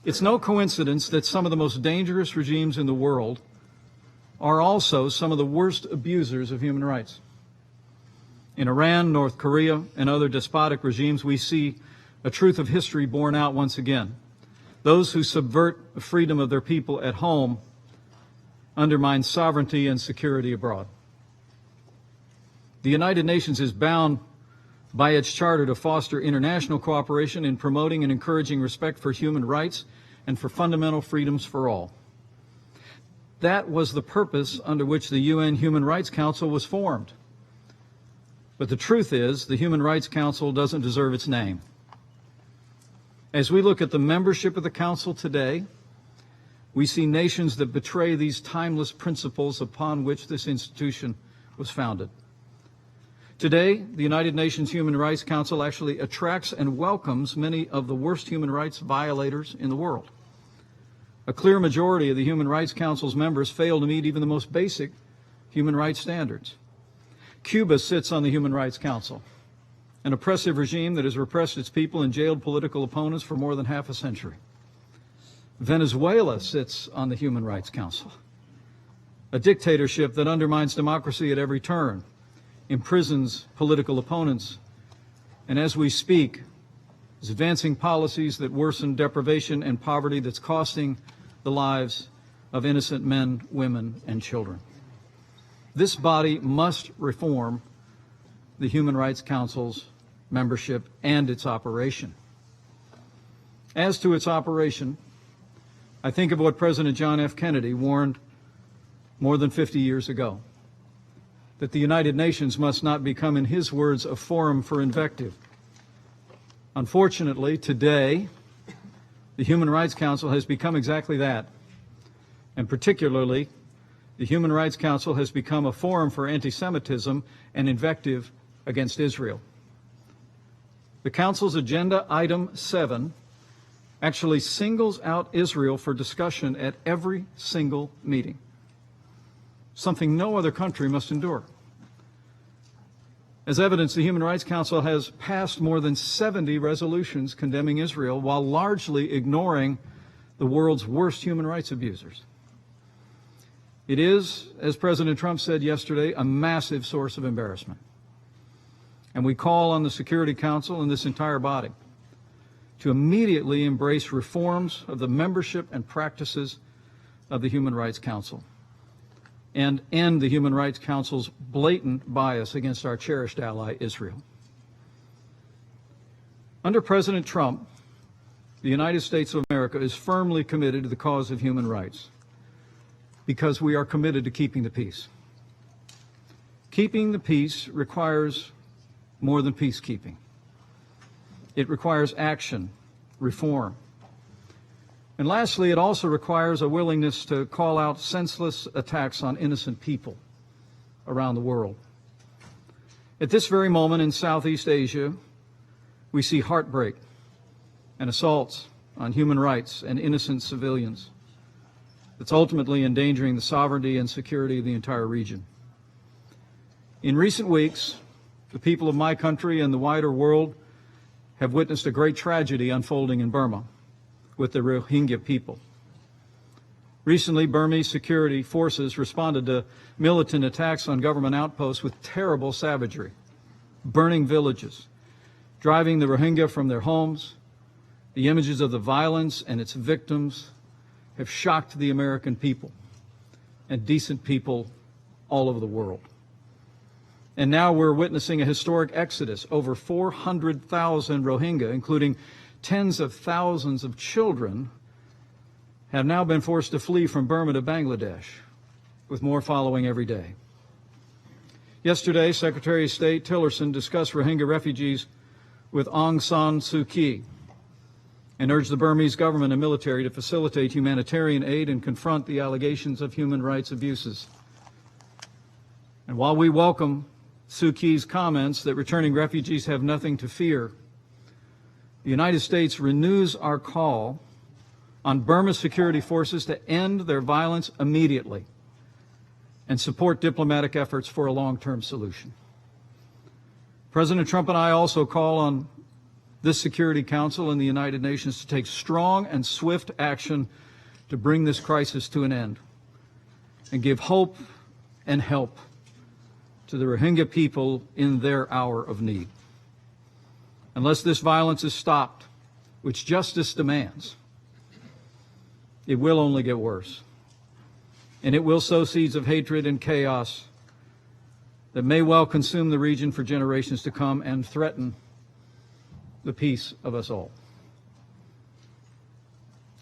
Speaker 14: It's no coincidence that some of the most dangerous regimes in the world are also some of the worst abusers of human rights. In Iran, North Korea, and other despotic regimes, we see a truth of history borne out once again. Those who subvert the freedom of their people at home undermine sovereignty and security abroad. The United Nations is bound by its charter to foster international cooperation in promoting and encouraging respect for human rights and for fundamental freedoms for all. That was the purpose under which the UN Human Rights Council was formed. But the truth is, the Human Rights Council doesn't deserve its name. As we look at the membership of the Council today, we see nations that betray these timeless principles upon which this institution was founded. Today, the United Nations Human Rights Council actually attracts and welcomes many of the worst human rights violators in the world. A clear majority of the Human Rights Council's members fail to meet even the most basic human rights standards. Cuba sits on the Human Rights Council, an oppressive regime that has repressed its people and jailed political opponents for more than half a century. Venezuela sits on the Human Rights Council, a dictatorship that undermines democracy at every turn, imprisons political opponents, and as we speak, is advancing policies that worsen deprivation and poverty that's costing the lives of innocent men, women, and children. This body must reform the Human Rights Council's membership and its operation. As to its operation, I think of what President John F. Kennedy warned more than 50 years ago, that the United Nations must not become, in his words, a forum for invective. Unfortunately, today, the Human Rights Council has become exactly that, and particularly, the Human Rights Council has become a forum for anti-Semitism and invective against Israel. The Council's Agenda Item 7 actually singles out Israel for discussion at every single meeting, something no other country must endure. As evidence, the Human Rights Council has passed more than 70 resolutions condemning Israel while largely ignoring the world's worst human rights abusers. It is, as President Trump said yesterday, a massive source of embarrassment. And we call on the Security Council and this entire body to immediately embrace reforms of the membership and practices of the Human Rights Council and end the Human Rights Council's blatant bias against our cherished ally, Israel. Under President Trump, the United States of America is firmly committed to the cause of human rights because we are committed to keeping the peace. Keeping the peace requires more than peacekeeping. It requires action, reform. And lastly, it also requires a willingness to call out senseless attacks on innocent people around the world. At this very moment in Southeast Asia, we see heartbreak and assaults on human rights and innocent civilians that's ultimately endangering the sovereignty and security of the entire region. In recent weeks, the people of my country and the wider world have witnessed a great tragedy unfolding in Burma with the Rohingya people. Recently, Burmese security forces responded to militant attacks on government outposts with terrible savagery, burning villages, driving the Rohingya from their homes. The images of the violence and its victims have shocked the American people and decent people all over the world. And now we're witnessing a historic exodus. Over 400,000 Rohingya, including tens of thousands of children, have now been forced to flee from Burma to Bangladesh, with more following every day. Yesterday, Secretary of State Tillerson discussed Rohingya refugees with Aung San Suu Kyi, and urge the Burmese government and military to facilitate humanitarian aid and confront the allegations of human rights abuses. And while we welcome Suu Kyi's comments that returning refugees have nothing to fear, the United States renews our call on Burma's security forces to end their violence immediately and support diplomatic efforts for a long-term solution. President Trump and I also call on this Security Council and the United Nations to take strong and swift action to bring this crisis to an end and give hope and help to the Rohingya people in their hour of need. Unless this violence is stopped, which justice demands, it will only get worse. And it will sow seeds of hatred and chaos that may well consume the region for generations to come and threaten the peace of us all.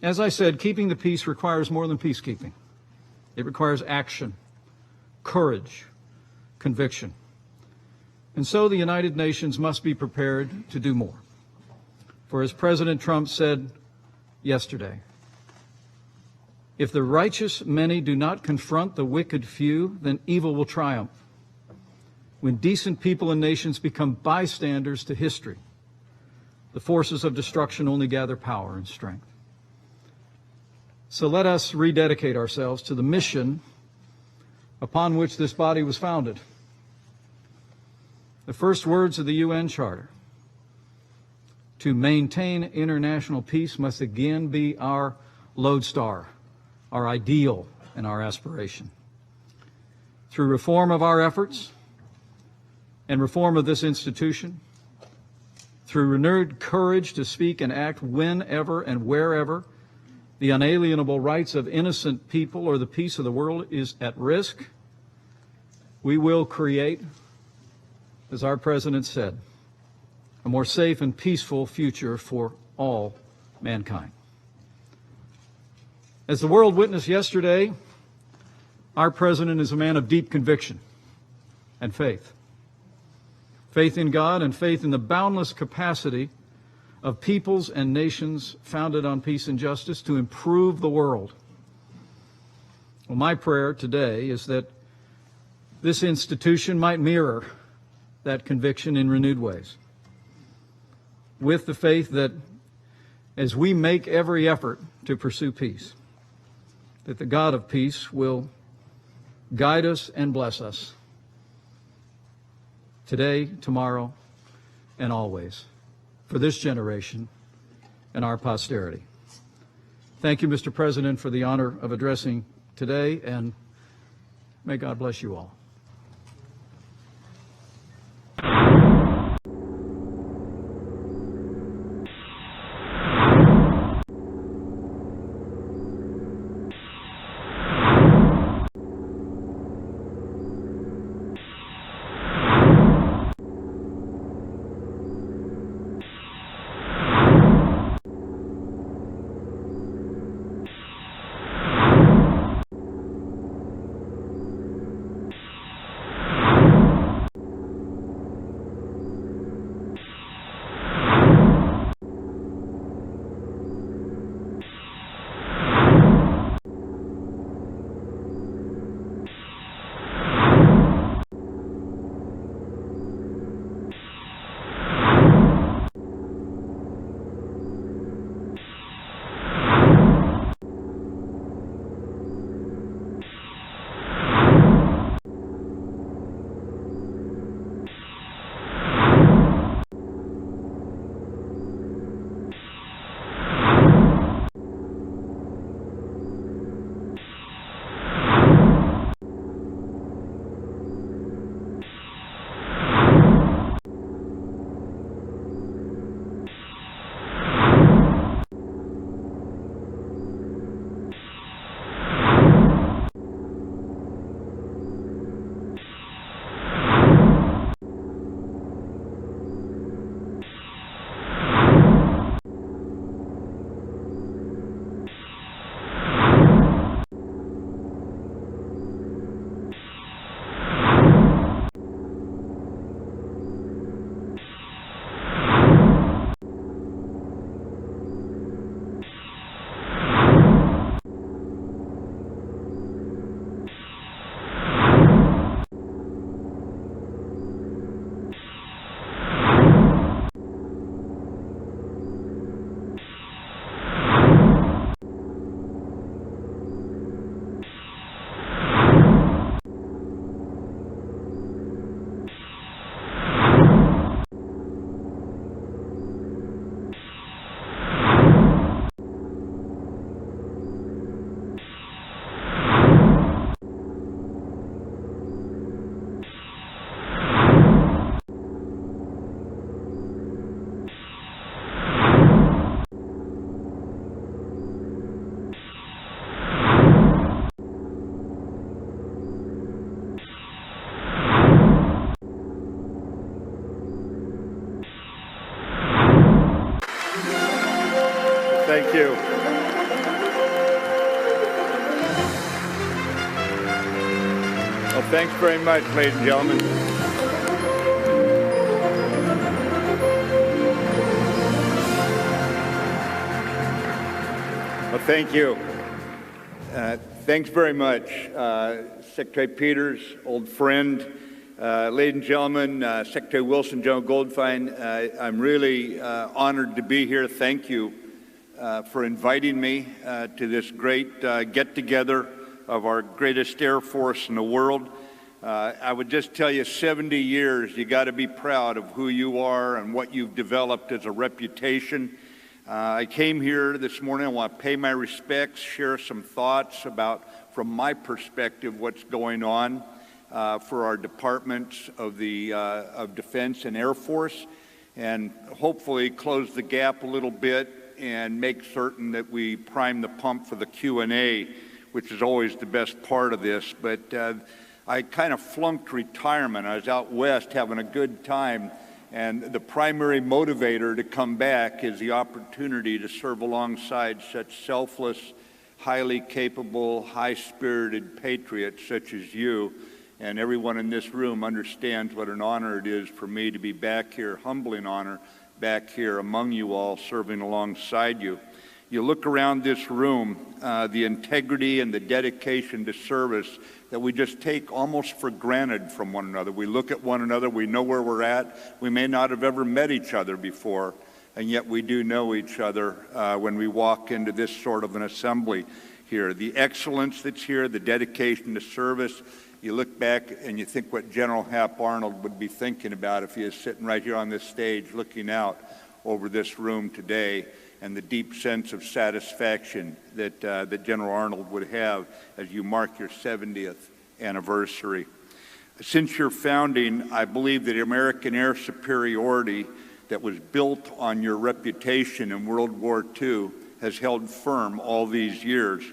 Speaker 14: As I said, keeping the peace requires more than peacekeeping. It requires action, courage, conviction. And so the United Nations must be prepared to do more. For as President Trump said yesterday, if the righteous many do not confront the wicked few, then evil will triumph. When decent people and nations become bystanders to history, the forces of destruction only gather power and strength. So let us rededicate ourselves to the mission upon which this body was founded. The first words of the UN Charter, to maintain international peace, must again be our lodestar, our ideal, and our aspiration. Through reform of our efforts and reform of this institution, through renewed courage to speak and act whenever and wherever the unalienable rights of innocent people or the peace of the world is at risk, we will create, as our president said, a more safe and peaceful future for all mankind. As the world witnessed yesterday, our president is a man of deep conviction and faith. Faith in God and faith in the boundless capacity of peoples and nations founded on peace and justice to improve the world. Well, my prayer today is that this institution might mirror that conviction in renewed ways, with the faith that as we make every effort to pursue peace, that the God of peace will guide us and bless us today, tomorrow, and always, for this generation and our posterity. Thank you, Mr. President, for the honor of addressing today, and may God bless you all.
Speaker 15: thanks very much, ladies and gentlemen. Well, thank you. Thanks very much, Secretary Peters, old friend. Ladies and gentlemen, Secretary Wilson, General Goldfein, I'm really honored to be here. Thank you for inviting me to this great get-together of our greatest Air Force in the world. I would just tell you, 70 years, you got to be proud of who you are and what you've developed as a reputation. I came here this morning. I want to pay my respects, share some thoughts about, from my perspective, what's going on for our departments of Defense and Air Force, and hopefully close the gap a little bit and make certain that we prime the pump for the Q&A, which is always the best part of this. But I kind of flunked retirement. I was out west having a good time, and the primary motivator to come back is the opportunity to serve alongside such selfless, highly capable, high-spirited patriots such as you. And everyone in this room understands what an honor it is for me to be back here, humbling honor, back here among you all, serving alongside you. You look around this room, the integrity and the dedication to service that we just take almost for granted from one another. We look at one another, we know where we're at. We may not have ever met each other before, and yet we do know each other when we walk into this sort of an assembly here. The excellence that's here, the dedication to service. You look back and you think what General Hap Arnold would be thinking about if he is sitting right here on this stage looking out over this room today, and the deep sense of satisfaction that General Arnold would have as you mark your 70th anniversary. Since your founding, I believe that American air superiority that was built on your reputation in World War II has held firm all these years.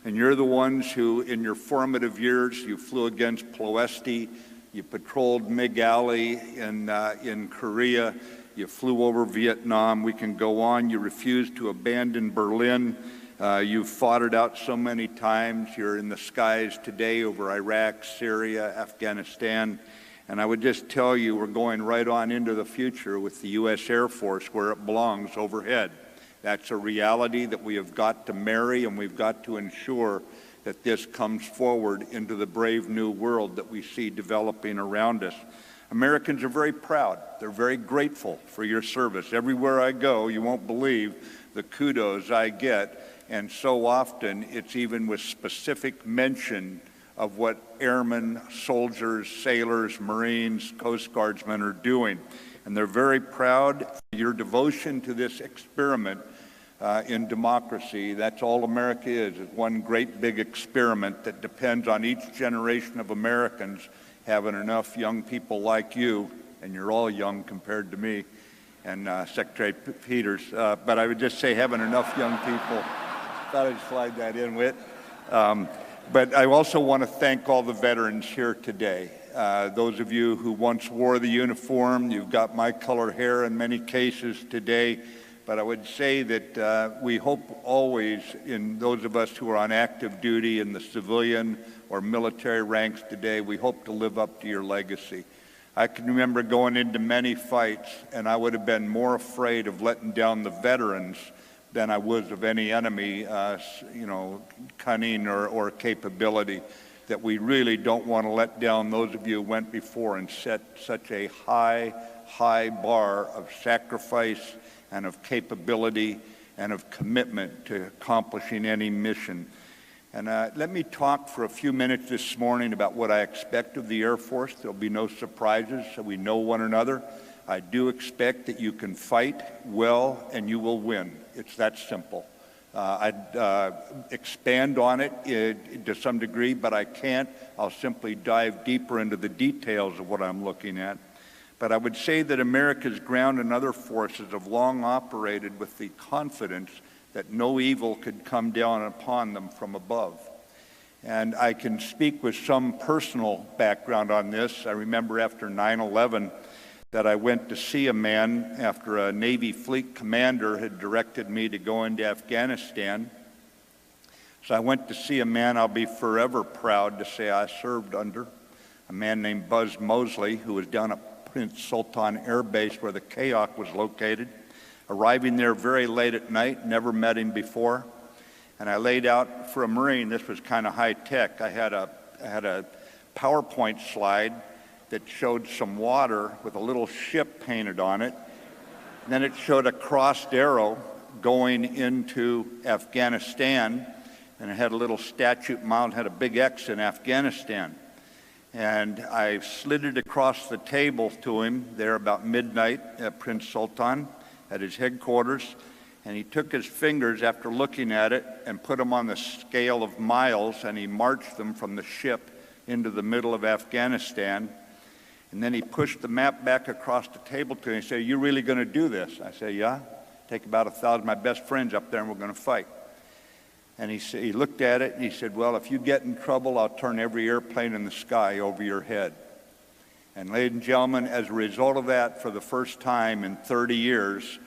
Speaker 15: And you're the ones who, in your formative years, you flew against Ploesti, you patrolled MiG Alley in Korea, you flew over Vietnam. We can go on. You refused to abandon Berlin. You've fought it out so many times. You're in the skies today over Iraq, Syria, Afghanistan. And I would just tell you, we're going right on into the future with the U.S. Air Force where it belongs, overhead. That's a reality that we have got to marry, and we've got to ensure that this comes forward into the brave new world that we see developing around us. Americans are very proud. They're very grateful for your service. Everywhere I go, you won't believe the kudos I get, and so often it's even with specific mention of what airmen, soldiers, sailors, Marines, Coast Guardsmen are doing. And they're very proud for your devotion to this experiment in democracy. That's all America is one great big experiment that depends on each generation of Americans having enough young people like you, and you're all young compared to me, and Secretary Peters, but I would just say having enough young people. Thought I'd slide that in with. But I also want to thank all the veterans here today. Those of you who once wore the uniform, you've got my color hair in many cases today, but I would say that we hope always in those of us who are on active duty in the civilian or military ranks today, we hope to live up to your legacy. I can remember going into many fights, and I would have been more afraid of letting down the veterans than I was of any enemy, cunning or capability, that we really don't want to let down those of you who went before and set such a high, high bar of sacrifice and of capability and of commitment to accomplishing any mission. And let me talk for a few minutes this morning about what I expect of the Air Force. There'll be no surprises, so we know one another. I do expect that you can fight well and you will win. It's that simple. I'd expand on it to some degree, but I can't. I'll simply dive deeper into the details of what I'm looking at. But I would say that America's ground and other forces have long operated with the confidence that no evil could come down upon them from above. And I can speak with some personal background on this. I remember after 9/11 that I went to see a man after a Navy fleet commander had directed me to go into Afghanistan. So I went to see a man I'll be forever proud to say I served under. a man named Buzz Mosley, who was down at Prince Sultan Air Base where the KEOC was located, arriving there very late at night, never met him before. And I laid out for a Marine, this was kind of high tech. I had a PowerPoint slide that showed some water with a little ship painted on it. And then it showed a crossed arrow going into Afghanistan, and it had a little statue mount, had a big X in Afghanistan. And I slid it across the table to him there about midnight at Prince Sultan at his headquarters. And he took his fingers after looking at it and put them on the scale of miles, and he marched them from the ship into the middle of Afghanistan. And then he pushed the map back across the table to me and said, "Are you really going to do this?" I said, "Yeah. Take about 1,000 of my best friends up there and we're going to fight." And he looked at it and he said, "Well, if you get in trouble, I'll turn every airplane in the sky over your head." And ladies and gentlemen, as a result of that, for the first time in 30 years,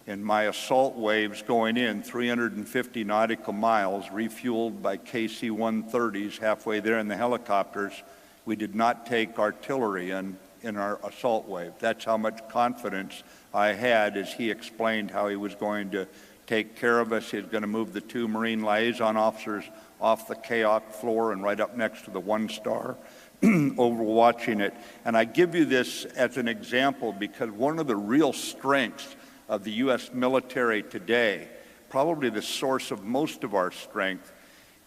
Speaker 15: in my assault waves going in 350 nautical miles, refueled by KC-130s halfway there in the helicopters, we did not take artillery in our assault wave. That's how much confidence I had as he explained how he was going to take care of us. He was going to move the 2 Marine liaison officers off the KEOC floor and right up next to the 1-star overwatching it. And I give you this as an example because one of the real strengths of the U.S. military today, probably the source of most of our strength,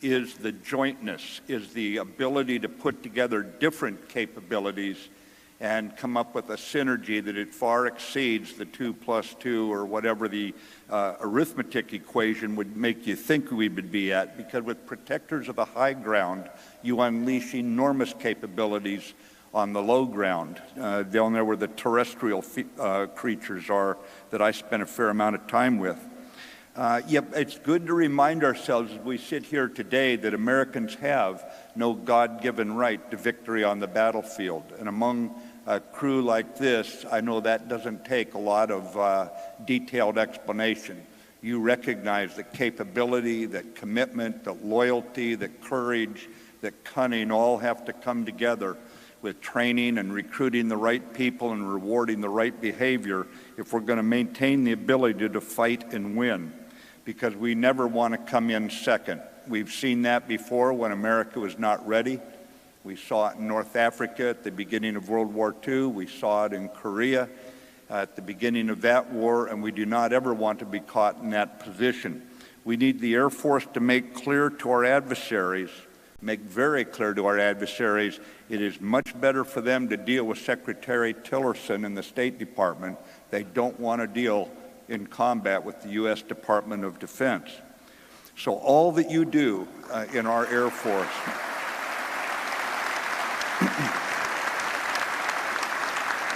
Speaker 15: is the jointness, is the ability to put together different capabilities and come up with a synergy that it far exceeds the 2 + 2 or whatever the arithmetic equation would make you think we would be at, because with protectors of the high ground, you unleash enormous capabilities on the low ground, down there where the terrestrial creatures are that I spent a fair amount of time with. Yet it's good to remind ourselves as we sit here today that Americans have no God-given right to victory on the battlefield. And among a crew like this, I know that doesn't take a lot of detailed explanation. You recognize that capability, that commitment, that loyalty, that courage, that cunning all have to come together with training and recruiting the right people and rewarding the right behavior if we're going to maintain the ability to fight and win, because we never want to come in second. We've seen that before when America was not ready. We saw it in North Africa at the beginning of World War II. We saw it in Korea at the beginning of that war, and we do not ever want to be caught in that position. We need the Air Force to make clear to our adversaries, make very clear to our adversaries, it is much better for them to deal with Secretary Tillerson in the State Department. They don't want to deal in combat with the U.S. Department of Defense. So all that you do in our Air Force,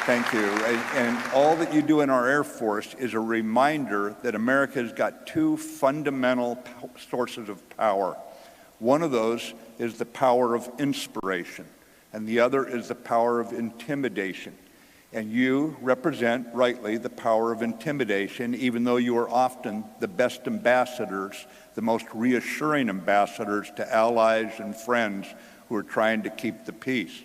Speaker 15: thank you, and all that you do in our Air Force is a reminder that America has got 2 fundamental sources of power. One of those is the power of inspiration, and the other is the power of intimidation. And you represent, rightly, the power of intimidation, even though you are often the best ambassadors, the most reassuring ambassadors to allies and friends who are trying to keep the peace.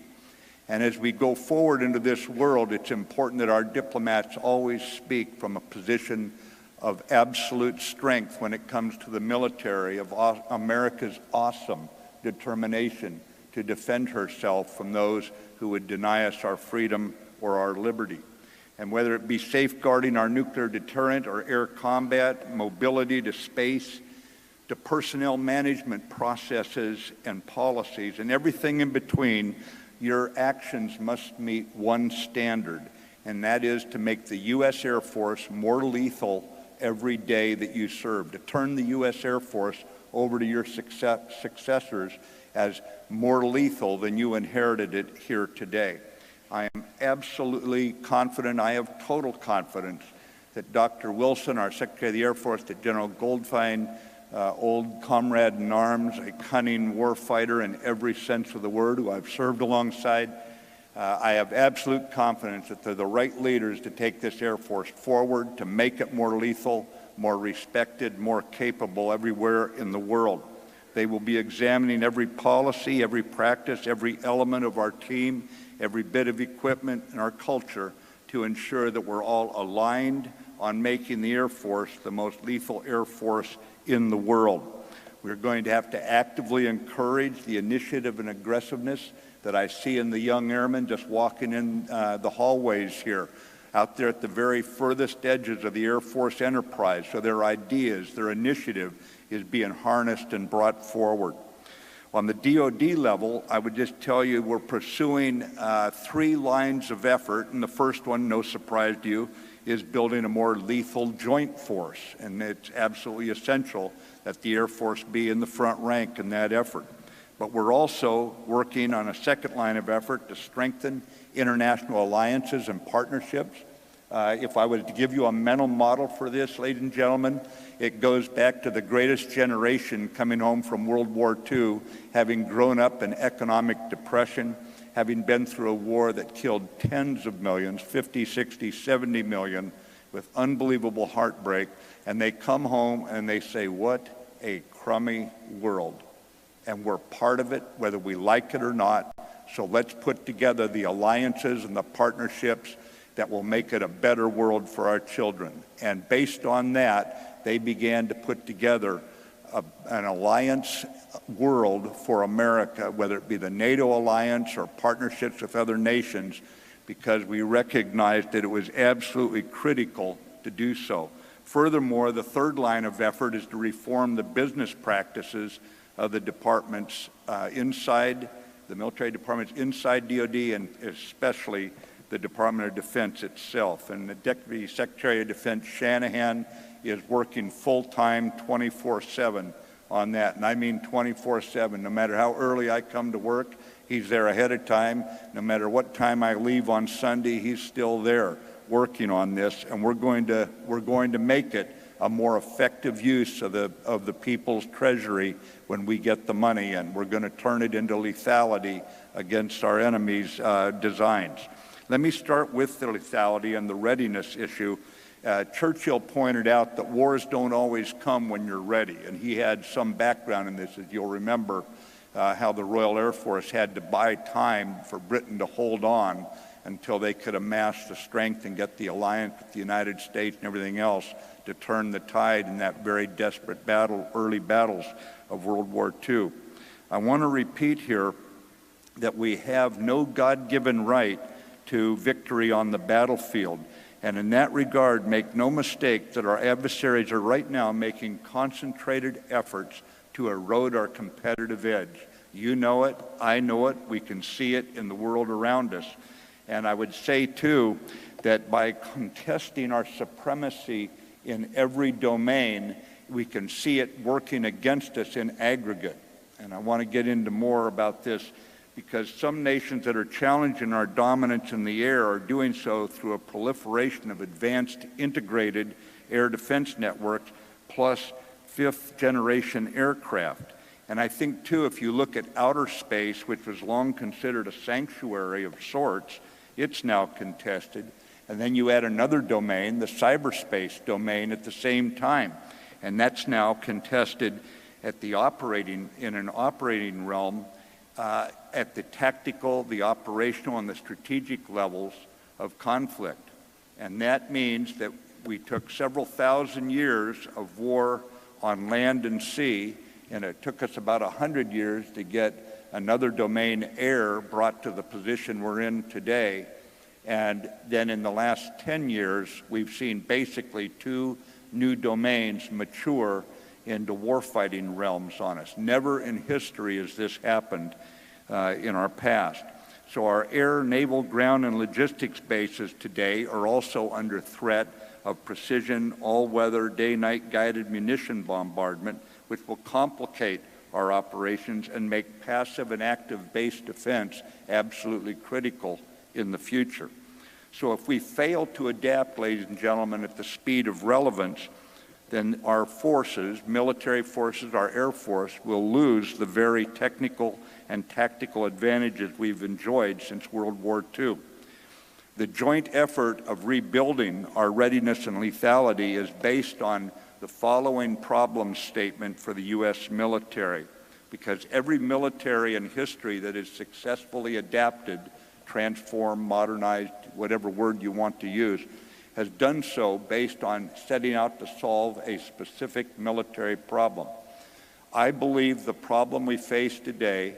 Speaker 15: And as we go forward into this world, it's important that our diplomats always speak from a position of absolute strength when it comes to the military, of America's awesome determination to defend herself from those who would deny us our freedom or our liberty. And whether it be safeguarding our nuclear deterrent or air combat, mobility to space, to personnel management processes and policies, and everything in between, your actions must meet one standard, and that is to make the U.S. Air Force more lethal every day that you serve, to turn the U.S. Air Force over to your successors as more lethal than you inherited it here today. I am absolutely confident, I have total confidence that Dr. Wilson, our Secretary of the Air Force, that General Goldfein, old comrade in arms, a cunning warfighter in every sense of the word, who I've served alongside, I have absolute confidence that they're the right leaders to take this Air Force forward, to make it more lethal, more respected, more capable everywhere in the world. They will be examining every policy, every practice, every element of our team, every bit of equipment and our culture to ensure that we're all aligned on making the Air Force the most lethal Air Force in the world. We're going to have to actively encourage the initiative and aggressiveness that I see in the young airmen just walking in the hallways here, out there at the very furthest edges of the Air Force enterprise, so their ideas, their initiative is being harnessed and brought forward. On the DoD level, I would just tell you we're pursuing 3 lines of effort, and the first one, no surprise to you, is building a more lethal joint force, and it's absolutely essential that the Air Force be in the front rank in that effort. But we're also working on a second line of effort to strengthen international alliances and partnerships. If I was to give you a mental model for this, ladies and gentlemen, it goes back to the greatest generation coming home from World War II, having grown up in economic depression, having been through a war that killed tens of millions, 50, 60, 70 million, with unbelievable heartbreak, and they come home and they say, what a crummy world. And we're part of it, whether we like it or not. So let's put together the alliances and the partnerships that will make it a better world for our children. And based on that, they began to put together an alliance world for America, whether it be the NATO alliance or partnerships with other nations, because we recognized that it was absolutely critical to do so. Furthermore, the third line of effort is to reform the business practices of the departments inside, the military departments inside DoD, and especially the Department of Defense itself. And the Deputy Secretary of Defense Shanahan is working full-time 24/7 on that. And I mean 24/7. No matter how early I come to work, he's there ahead of time. No matter what time I leave on Sunday, he's still there working on this. And we're going to make it a more effective use of the people's treasury when we get the money in. We're going to turn it into lethality against our enemies' designs. Let me start with the lethality and the readiness issue. Churchill pointed out that wars don't always come when you're ready, and he had some background in this, as you'll remember, how the Royal Air Force had to buy time for Britain to hold on until they could amass the strength and get the alliance with the United States and everything else to turn the tide in that very desperate battle, early battles of World War II. I want to repeat here that we have no God-given right to victory on the battlefield. And in that regard, make no mistake that our adversaries are right now making concentrated efforts to erode our competitive edge. You know it, I know it, we can see it in the world around us. And I would say, too, that by contesting our supremacy in every domain, we can see it working against us in aggregate. And I want to get into more about this, because some nations that are challenging our dominance in the air are doing so through a proliferation of advanced integrated air defense networks plus fifth-generation aircraft. And I think, too, if you look at outer space, which was long considered a sanctuary of sorts, it's now contested. And then you add another domain, the cyberspace domain, at the same time. And that's now contested at the in an operating realm, at the tactical, the operational, and the strategic levels of conflict. And that means that we took several thousand years of war on land and sea, and it took us about 100 years to get another domain, air, brought to the position we're in today. And then in the last 10 years, we've seen basically 2 new domains mature into warfighting realms on us. Never in history has this happened in our past. So our air, naval, ground, and logistics bases today are also under threat of precision, all-weather, day-night guided munition bombardment, which will complicate our operations and make passive and active base defense absolutely critical in the future. So if we fail to adapt, ladies and gentlemen, at the speed of relevance, then our forces, military forces, our Air Force, will lose the very technical and tactical advantages we've enjoyed since World War II. The joint effort of rebuilding our readiness and lethality is based on the following problem statement for the U.S. military. because every military in history that is successfully adapted, transformed, modernized, whatever word you want to use, has done so based on setting out to solve a specific military problem. I believe the problem we face today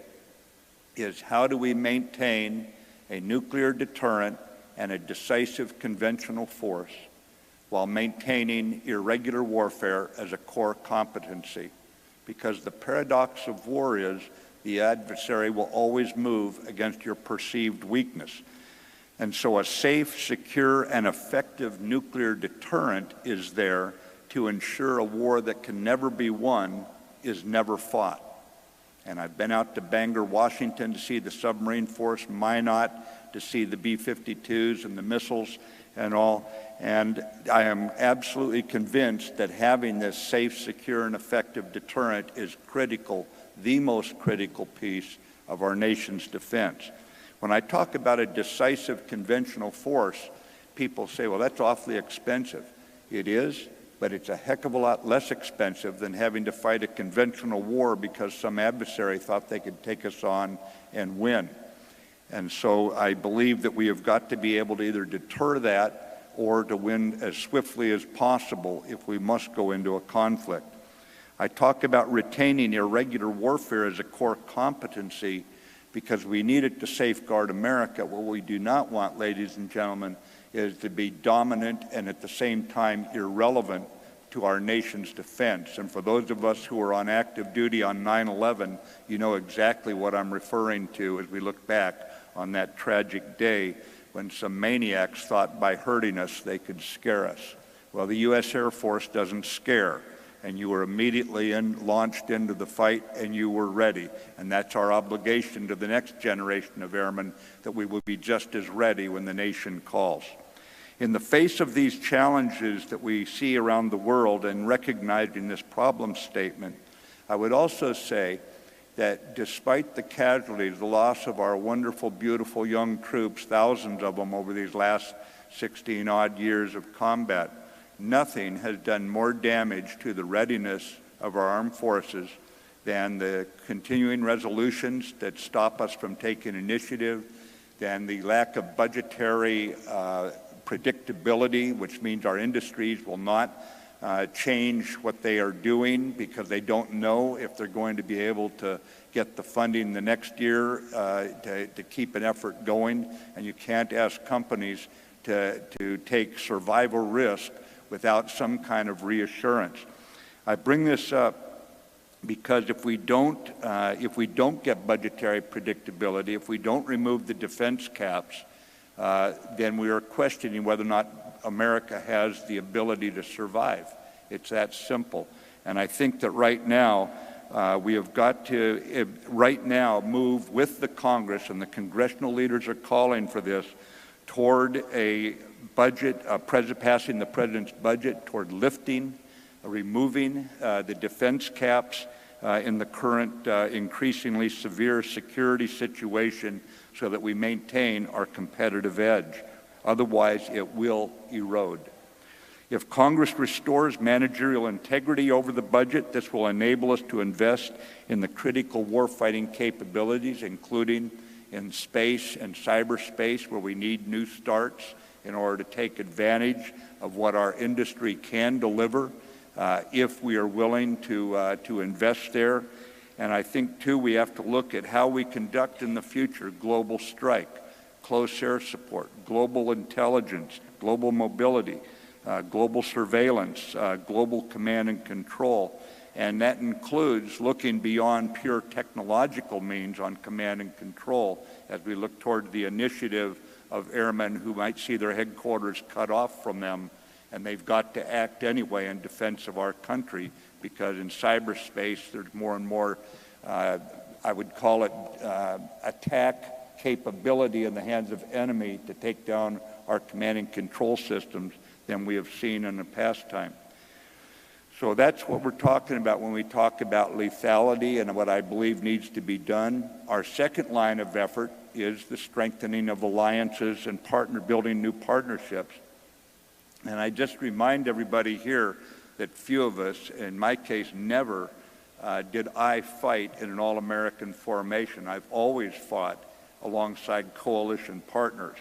Speaker 15: is how do we maintain a nuclear deterrent and a decisive conventional force while maintaining irregular warfare as a core competency. Because the paradox of war is the adversary will always move against your perceived weakness. And so a safe, secure, and effective nuclear deterrent is there to ensure a war that can never be won is never fought. And I've been out to Bangor, Washington to see the submarine force, Minot, to see the B-52s and the missiles and all. And I am absolutely convinced that having this safe, secure, and effective deterrent is critical, the most critical piece of our nation's defense. When I talk about a decisive conventional force, people say, well, that's awfully expensive. It is, but it's a heck of a lot less expensive than having to fight a conventional war because some adversary thought they could take us on and win. And so I believe that we have got to be able to either deter that or to win as swiftly as possible if we must go into a conflict. I talk about retaining irregular warfare as a core competency because we need it to safeguard America. What we do not want, ladies and gentlemen, is to be dominant and at the same time irrelevant to our nation's defense. And for those of us who were on active duty on 9/11, you know exactly what I'm referring to as we look back on that tragic day when some maniacs thought by hurting us they could scare us. Well, the U.S. Air Force doesn't scare, and you were immediately launched into the fight and you were ready. And that's our obligation to the next generation of airmen, that we will be just as ready when the nation calls. In the face of these challenges that we see around the world and recognizing this problem statement, I would also say that despite the casualties, the loss of our wonderful, beautiful young troops, thousands of them over these last 16-odd years of combat, nothing has done more damage to the readiness of our armed forces than the continuing resolutions that stop us from taking initiative, than the lack of budgetary predictability, which means our industries will not change what they are doing because they don't know if they're going to be able to get the funding the next year to keep an effort going. And you can't ask companies to take survival risk without some kind of reassurance. I bring this up because if we don't get budgetary predictability, if we don't remove the defense caps, then we are questioning whether or not America has the ability to survive. It's that simple. And I think that right now, we have got to move with the Congress, and the congressional leaders are calling for this, toward a budget, passing the president's budget, toward lifting, removing the defense caps in the current increasingly severe security situation so that we maintain our competitive edge. Otherwise, it will erode. If Congress restores managerial integrity over the budget, this will enable us to invest in the critical warfighting capabilities, including in space and cyberspace, where we need new starts in order to take advantage of what our industry can deliver if we are willing to invest there. And I think, too, we have to look at how we conduct in the future global strike, close air support, global intelligence, global mobility, global surveillance, global command and control. And that includes looking beyond pure technological means on command and control as we look toward the initiative of airmen who might see their headquarters cut off from them, and they've got to act anyway in defense of our country, because in cyberspace there's more and more, I would call it attack capability in the hands of enemy to take down our command and control systems than we have seen in the past time. So that's what we're talking about when we talk about lethality and what I believe needs to be done. Our second line of effort is the strengthening of alliances and building new partnerships. And I just remind everybody here that few of us, in my case never, did I fight in an all-American formation. I've always fought alongside coalition partners.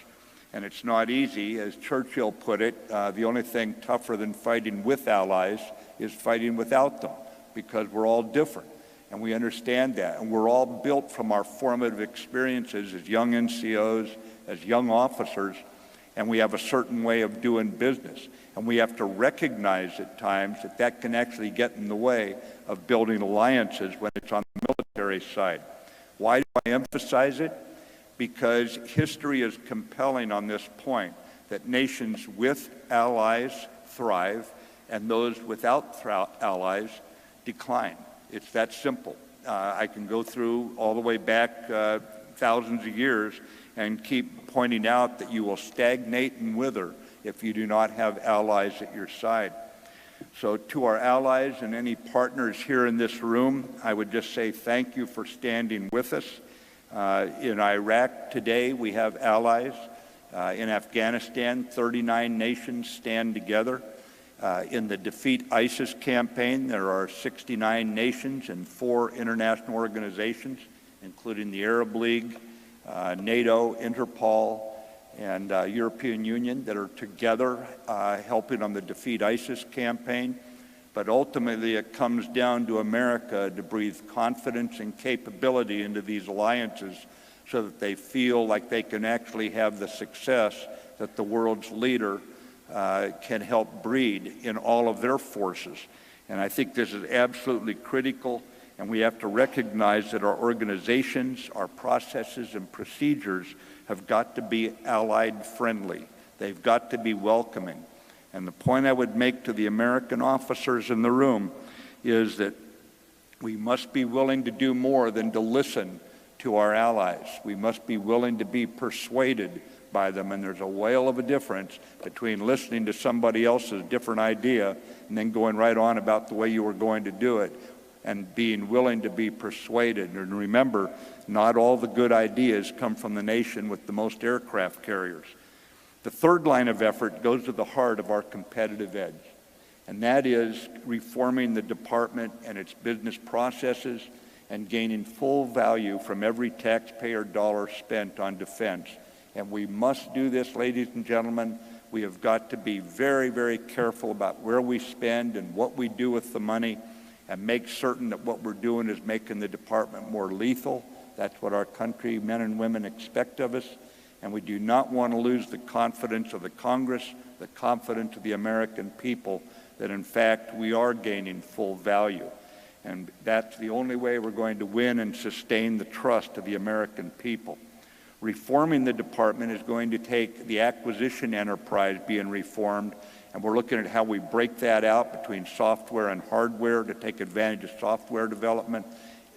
Speaker 15: And it's not easy. As Churchill put it, the only thing tougher than fighting with allies is fighting without them, because we're all different. And we understand that. And we're all built from our formative experiences as young NCOs, as young officers, and we have a certain way of doing business. And we have to recognize at times that that can actually get in the way of building alliances when it's on the military side. Why do I emphasize it? Because history is compelling on this point, that nations with allies thrive and those without allies decline. It's that simple. I can go through all the way back thousands of years and keep pointing out that you will stagnate and wither if you do not have allies at your side. So to our allies and any partners here in this room, I would just say thank you for standing with us. In Iraq today, we have allies. In Afghanistan, 39 nations stand together. In the Defeat ISIS campaign, there are 69 nations and 4 international organizations, including the Arab League, NATO, Interpol, and European Union, that are together helping on the Defeat ISIS campaign. But ultimately, it comes down to America to breathe confidence and capability into these alliances so that they feel like they can actually have the success that the world's leader can help breed in all of their forces. And I think this is absolutely critical, and we have to recognize that our organizations, our processes and procedures have got to be allied friendly. They've got to be welcoming. And the point I would make to the American officers in the room is that we must be willing to do more than to listen to our allies. We must be willing to be persuaded by them, and there's a whale of a difference between listening to somebody else's different idea and then going right on about the way you were going to do it, and being willing to be persuaded. And remember, not all the good ideas come from the nation with the most aircraft carriers. The third line of effort goes to the heart of our competitive edge, and that is reforming the department and its business processes and gaining full value from every taxpayer dollar spent on defense. And we must do this, ladies and gentlemen. We have got to be very, very careful about where we spend and what we do with the money, and make certain that what we're doing is making the department more lethal. That's what our country, men and women, expect of us. And we do not want to lose the confidence of the Congress, the confidence of the American people, that in fact we are gaining full value. And that's the only way we're going to win and sustain the trust of the American people. Reforming the department is going to take the acquisition enterprise being reformed, and we're looking at how we break that out between software and hardware to take advantage of software development.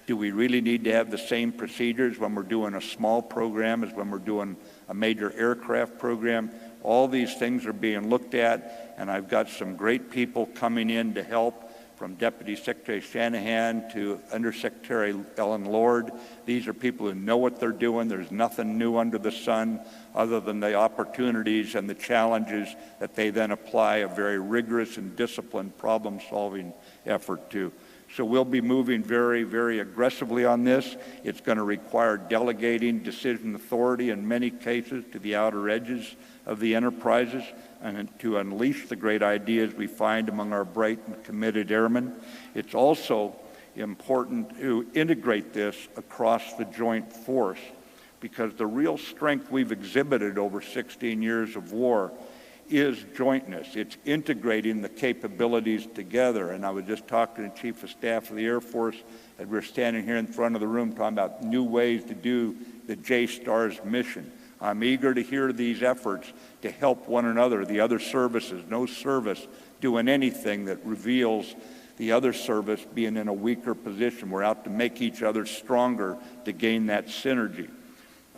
Speaker 15: Do we really need to have the same procedures when we're doing a small program as when we're doing a major aircraft program? All these things are being looked at, and I've got some great people coming in to help, from Deputy Secretary Shanahan to Undersecretary Ellen Lord. These are people who know what they're doing. There's nothing new under the sun other than the opportunities and the challenges that they then apply a very rigorous and disciplined problem-solving effort to. So we'll be moving very, very aggressively on this. It's going to require delegating decision authority in many cases to the outer edges of the enterprises, and to unleash the great ideas we find among our bright and committed airmen. It's also important to integrate this across the joint force, because the real strength we've exhibited over 16 years of war is jointness. It's integrating the capabilities together. And I was just talking to the Chief of Staff of the Air Force, and we're standing here in front of the room talking about new ways to do the JSTARS mission. I'm eager to hear these efforts to help one another, the other services. No service doing anything that reveals the other service being in a weaker position. We're out to make each other stronger to gain that synergy.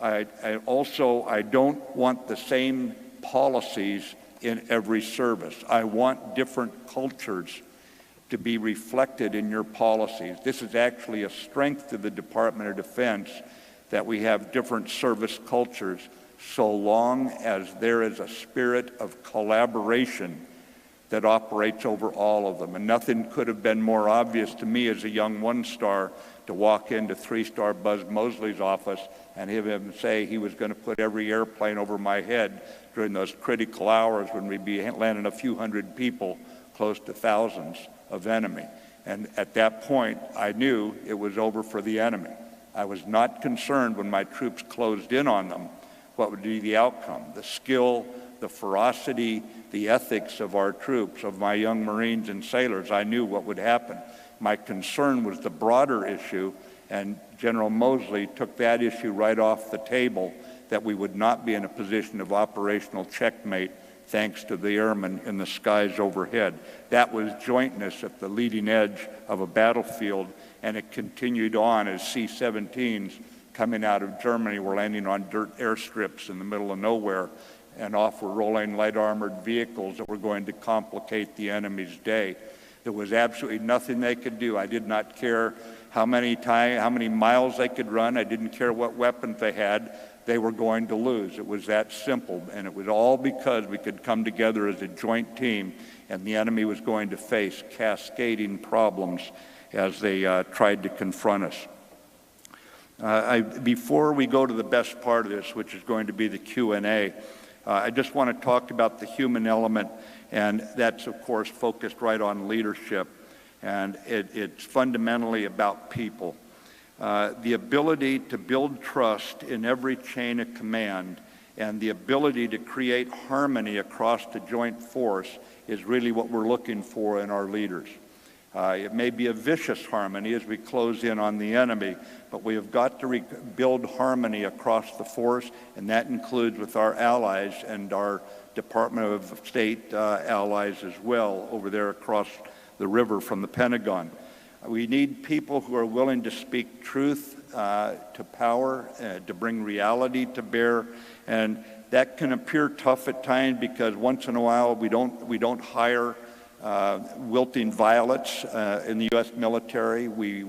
Speaker 15: I don't want the same policies in every service. I want different cultures to be reflected in your policies. This is actually a strength to the Department of Defense, that we have different service cultures, so long as there is a spirit of collaboration that operates over all of them. And nothing could have been more obvious to me as a young one-star to walk into three-star Buzz Mosley's office and hear him say he was going to put every airplane over my head during those critical hours when we'd be landing a few hundred people, close to thousands of enemy. And at that point, I knew it was over for the enemy. I was not concerned when my troops closed in on them what would be the outcome. The skill, the ferocity, the ethics of our troops, of my young Marines and sailors, I knew what would happen. My concern was the broader issue, and General Mosley took that issue right off the table, that we would not be in a position of operational checkmate thanks to the airmen in the skies overhead. That was jointness at the leading edge of a battlefield, and it continued on as C-17s coming out of Germany were landing on dirt airstrips in the middle of nowhere, and off were rolling light armored vehicles that were going to complicate the enemy's day. There was absolutely nothing they could do. I did not care how many miles they could run. I didn't care what weapons they had. They were going to lose. It was that simple, and it was all because we could come together as a joint team, and the enemy was going to face cascading problems as they tried to confront us. Before we go to the best part of this, which is going to be the Q&A, I just want to talk about the human element, and that's, of course, focused right on leadership, and it's fundamentally about people. The ability to build trust in every chain of command and the ability to create harmony across the joint force is really what we're looking for in our leaders. It may be a vicious harmony as we close in on the enemy, but we have got to build harmony across the force, and that includes with our allies and our Department of State allies as well over there across the river from the Pentagon. We need people who are willing to speak truth to power, to bring reality to bear, and that can appear tough at times because once in a while we don't hire wilting violets in the U.S. military. We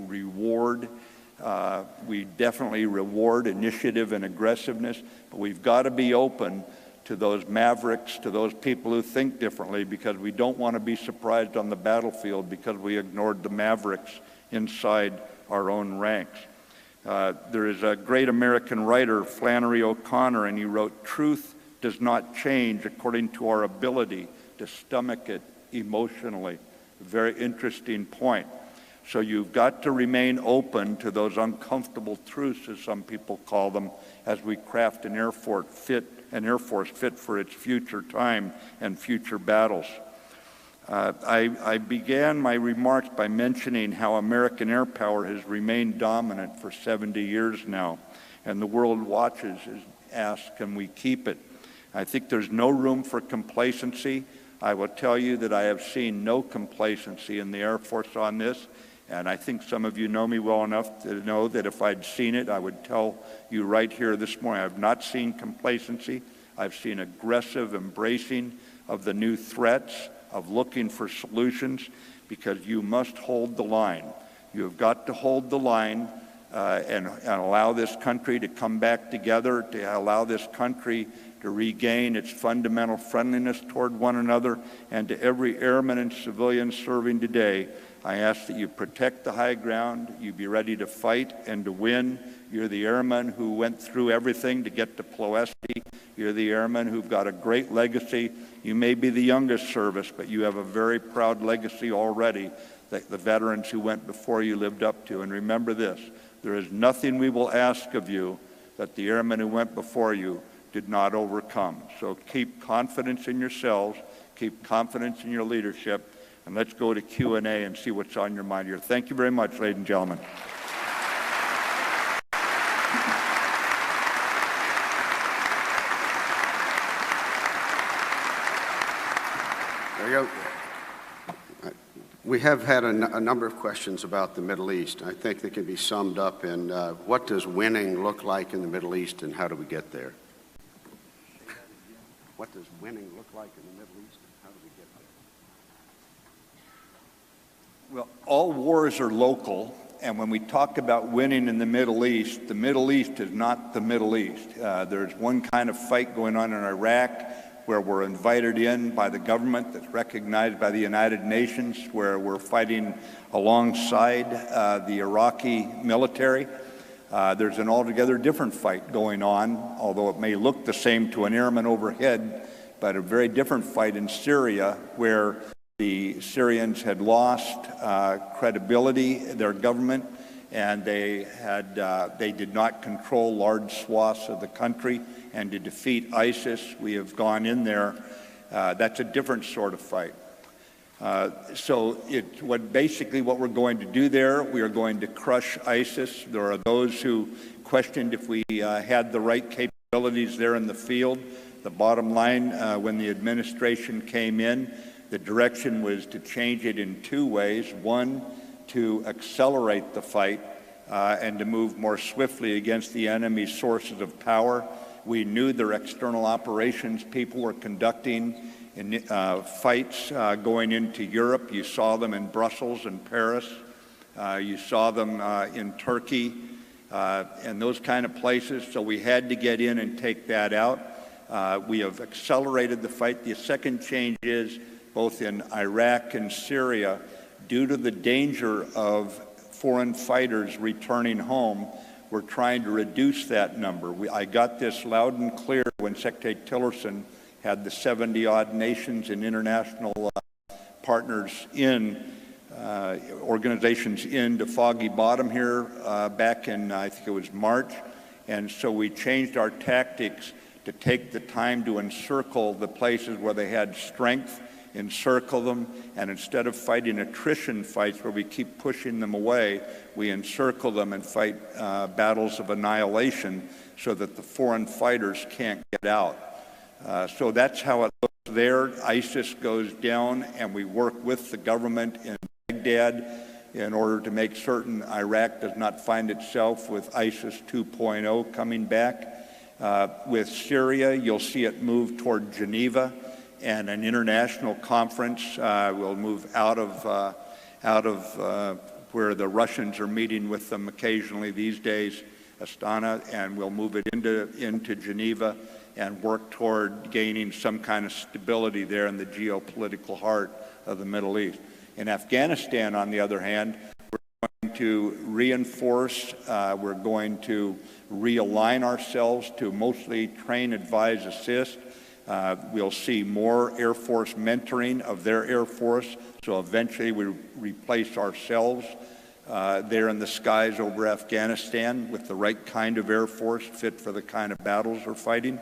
Speaker 15: definitely reward initiative and aggressiveness, but we've got to be open to those mavericks, to those people who think differently, because we don't want to be surprised on the battlefield because we ignored the mavericks inside our own ranks. There is a great American writer, Flannery O'Connor, and he wrote, "Truth does not change according to our ability to stomach it emotionally." A very interesting point. So you've got to remain open to those uncomfortable truths, as some people call them, as we craft an Air Force fit for its future time and future battles. I began my remarks by mentioning how American air power has remained dominant for 70 years now, and the world watches and asks, can we keep it? I think there's no room for complacency. I will tell you that I have seen no complacency in the Air Force on this, and I think some of you know me well enough to know that if I'd seen it, I would tell you right here this morning. I have not seen complacency. I've seen aggressive embracing of the new threats, of looking for solutions, because you must hold the line. You have got to hold the line and allow this country to come back together, to allow this country to regain its fundamental friendliness toward one another. And to every airman and civilian serving today, I ask that you protect the high ground, you be ready to fight and to win. You're the airmen who went through everything to get to Ploesti. You're the airmen who've got a great legacy. You may be the youngest service, but you have a very proud legacy already that the veterans who went before you lived up to. And remember this, there is nothing we will ask of you that the airmen who went before you did not overcome. So keep confidence in yourselves, keep confidence in your leadership, and let's go to Q&A and see what's on your mind here. Thank you very much, ladies and gentlemen.
Speaker 16: There you go. We have had a number of questions about the Middle East. I think they can be summed up in what does winning look like in the Middle East and how do we get there? What does winning look like in the Middle East and how do we get there?
Speaker 15: Well, all wars are local, and when we talk about winning in the Middle East is not the Middle East. There's one kind of fight going on in Iraq. where we're invited in by the government that's recognized by the United Nations, where we're fighting alongside the Iraqi military. There's an altogether different fight going on, although it may look the same to an airman overhead, but a very different fight in Syria, where the Syrians had lost credibility, their government, and they did not control large swaths of the country. And to defeat ISIS, we have gone in there. That's a different sort of fight. Basically what we're going to do there, we are going to crush ISIS. There are those who questioned if we had the right capabilities there in the field. The bottom line, when the administration came in, the direction was to change it in two ways. One, to accelerate the fight and to move more swiftly against the enemy's sources of power. We knew their external operations people were conducting fights going into Europe. You saw them in Brussels and Paris. You saw them in Turkey and those kind of places. So we had to get in and take that out. We have accelerated the fight. The second change is both in Iraq and Syria, due to the danger of foreign fighters returning home, we're trying to reduce that number. I got this loud and clear when Secretary Tillerson had the 70-odd nations and international partners in, organizations into Foggy Bottom here back in, I think it was March. And so we changed our tactics to take the time to encircle the places where they had strength, encircle them, and instead of fighting attrition fights where we keep pushing them away, we encircle them and fight battles of annihilation so that the foreign fighters can't get out. So that's how it looks there. ISIS goes down, and we work with the government in Baghdad in order to make certain Iraq does not find itself with ISIS 2.0 coming back. With Syria, you'll see it move toward Geneva, and an international conference will move out of where the Russians are meeting with them occasionally these days, Astana, and we'll move it into Geneva and work toward gaining some kind of stability there in the geopolitical heart of the Middle East. In Afghanistan, on the other hand, we're going to reinforce, we're going to realign ourselves to mostly train, advise, assist. We'll see more Air Force mentoring of their Air Force, so eventually we replace ourselves there in the skies over Afghanistan with the right kind of Air Force fit for the kind of battles we're fighting.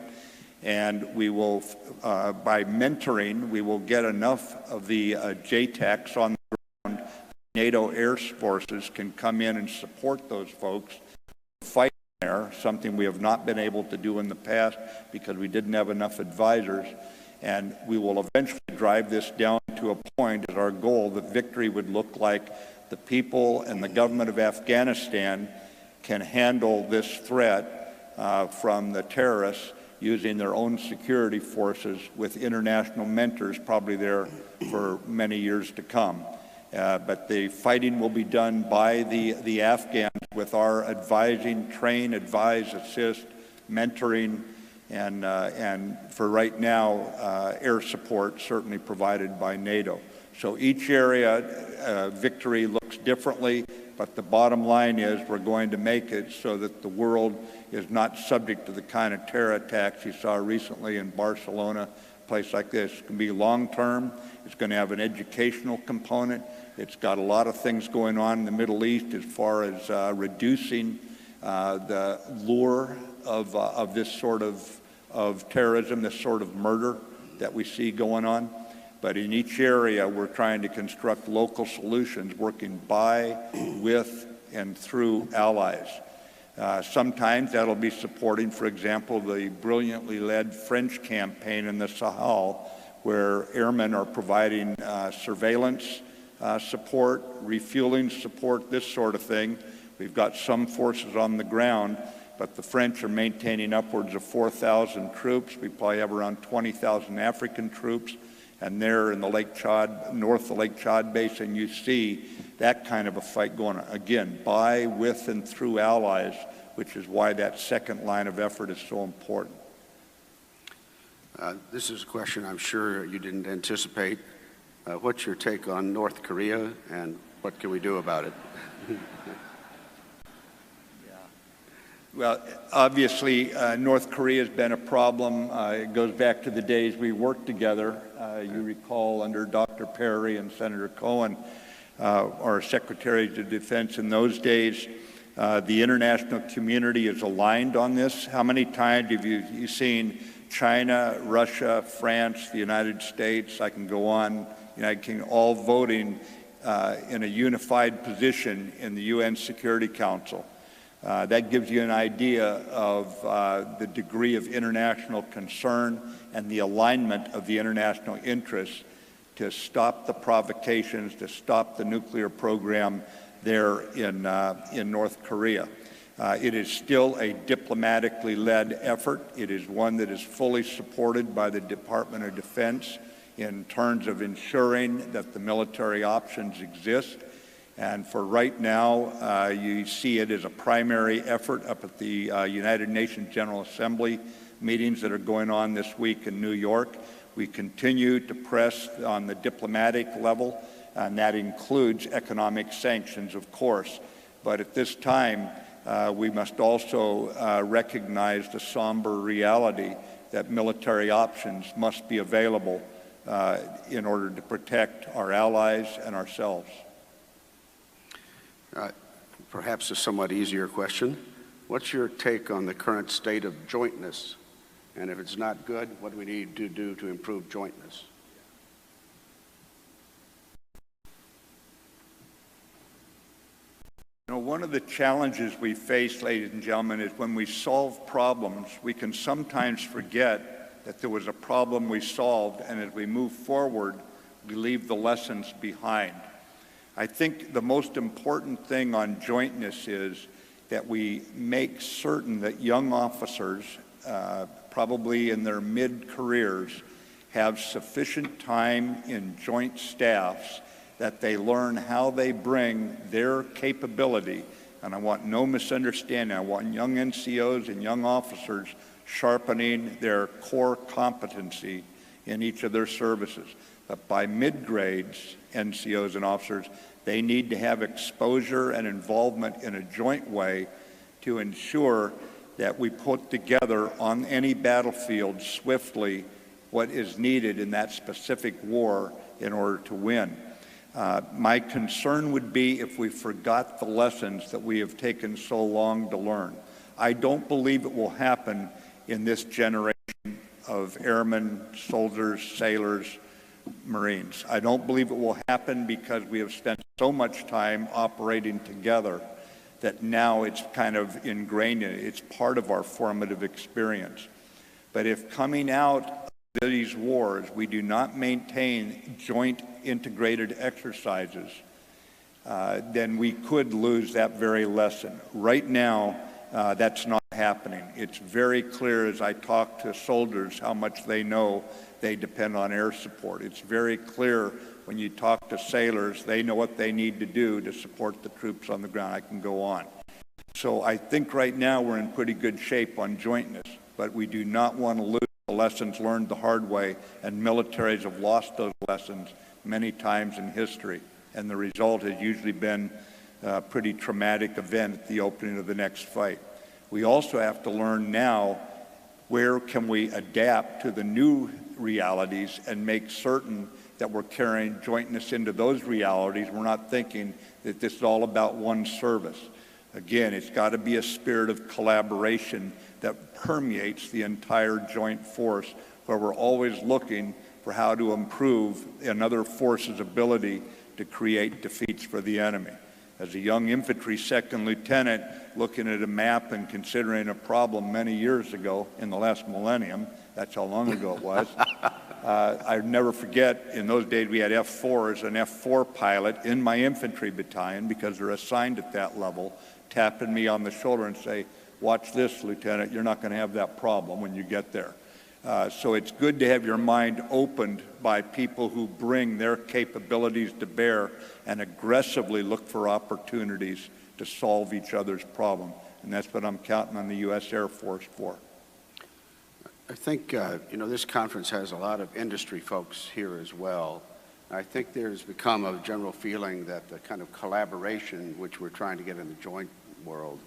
Speaker 15: And we will, by mentoring, we will get enough of the JTACs on the ground. NATO Air Forces can come in and support those folks fight there, something we have not been able to do in the past because we didn't have enough advisors. And we will eventually drive this down to a point as our goal that victory would look like the people and the government of Afghanistan can handle this threat from the terrorists using their own security forces with international mentors probably there for many years to come. But the fighting will be done by the Afghans with our advising, train, advise, assist, mentoring, and for right now, air support certainly provided by NATO. So each area, victory looks differently, but the bottom line is we're going to make it so that the world is not subject to the kind of terror attacks you saw recently in Barcelona. A place like this can be long-term. It's going to have an educational component. It's got a lot of things going on in the Middle East as far as reducing the lure of this sort of terrorism, this sort of murder that we see going on. But in each area, we're trying to construct local solutions, working by, with, and through allies. Sometimes that'll be supporting, for example, the brilliantly led French campaign in the Sahel, where airmen are providing surveillance support, refueling support, this sort of thing. We've got some forces on the ground, but the French are maintaining upwards of 4,000 troops. We probably have around 20,000 African troops. And there in the Lake Chad, north of the Lake Chad Basin, you see that kind of a fight going on. Again, by, with, and through allies, which is why that second line of effort is so important.
Speaker 16: This is a question I'm sure you didn't anticipate. What's your take on North Korea, and what can we do about it?
Speaker 15: Well, obviously, North Korea has been a problem. It goes back to the days we worked together. You recall under Dr. Perry and Senator Cohen, our Secretaries of Defense in those days. The international community is aligned on this. How many times have you seen China, Russia, France, the United States, I can go on, United Kingdom, all voting in a unified position in the UN Security Council? That gives you an idea of the degree of international concern and the alignment of the international interests to stop the provocations, to stop the nuclear program there in North Korea. It is still a diplomatically led effort. It is one that is fully supported by the Department of Defense in terms of ensuring that the military options exist. And for right now, you see it as a primary effort up at the United Nations General Assembly meetings that are going on this week in New York. We continue to press on the diplomatic level, and that includes economic sanctions, of course. But at this time, we must also recognize the somber reality that military options must be available in order to protect our allies and ourselves.
Speaker 16: Perhaps a somewhat easier question. What's your take on the current state of jointness? And if it's not good, what do we need to do to improve jointness?
Speaker 15: You know, one of the challenges we face, ladies and gentlemen, is when we solve problems, we can sometimes forget that there was a problem we solved, and as we move forward, we leave the lessons behind. I think the most important thing on jointness is that we make certain that young officers, probably in their mid-careers, have sufficient time in joint staffs that they learn how they bring their capability. And I want no misunderstanding. I want young NCOs and young officers sharpening their core competency in each of their services. But by mid-grades, NCOs and officers, they need to have exposure and involvement in a joint way to ensure that we put together on any battlefield swiftly what is needed in that specific war in order to win. My concern would be if we forgot the lessons that we have taken so long to learn. I don't believe it will happen in this generation of airmen, soldiers, sailors, Marines. I don't believe it will happen because we have spent so much time operating together that now it's kind of ingrained in it. It's part of our formative experience. But if coming out of these wars we do not maintain joint integrated exercises, then we could lose that very lesson. Right now, that's not happening. It's very clear as I talk to soldiers how much they know they depend on air support. It's very clear when you talk to sailors, they know what they need to do to support the troops on the ground. I can go on. So I think right now we're in pretty good shape on jointness, but we do not want to lose the lessons learned the hard way, and militaries have lost those lessons many times in history, and the result has usually been a pretty traumatic event at the opening of the next fight. We also have to learn now where can we adapt to the new realities and make certain that we're carrying jointness into those realities. We're not thinking that this is all about one service. Again, it's got to be a spirit of collaboration that permeates the entire joint force, where we're always looking for how to improve another force's ability to create defeats for the enemy. As a young infantry second lieutenant looking at a map and considering a problem many years ago in the last millennium, that's how long ago it was, I'll never forget, in those days we had F4s, an F4 pilot in my infantry battalion, because they're assigned at that level, tapping me on the shoulder and say, "Watch this, Lieutenant, you're not going to have that problem when you get there." So it's good to have your mind opened by people who bring their capabilities to bear and aggressively look for opportunities to solve each other's problem. And that's what I'm counting on the U.S. Air Force for.
Speaker 16: I think, this conference has a lot of industry folks here as well. I think there's become a general feeling that the kind of collaboration which we're trying to get in the joint world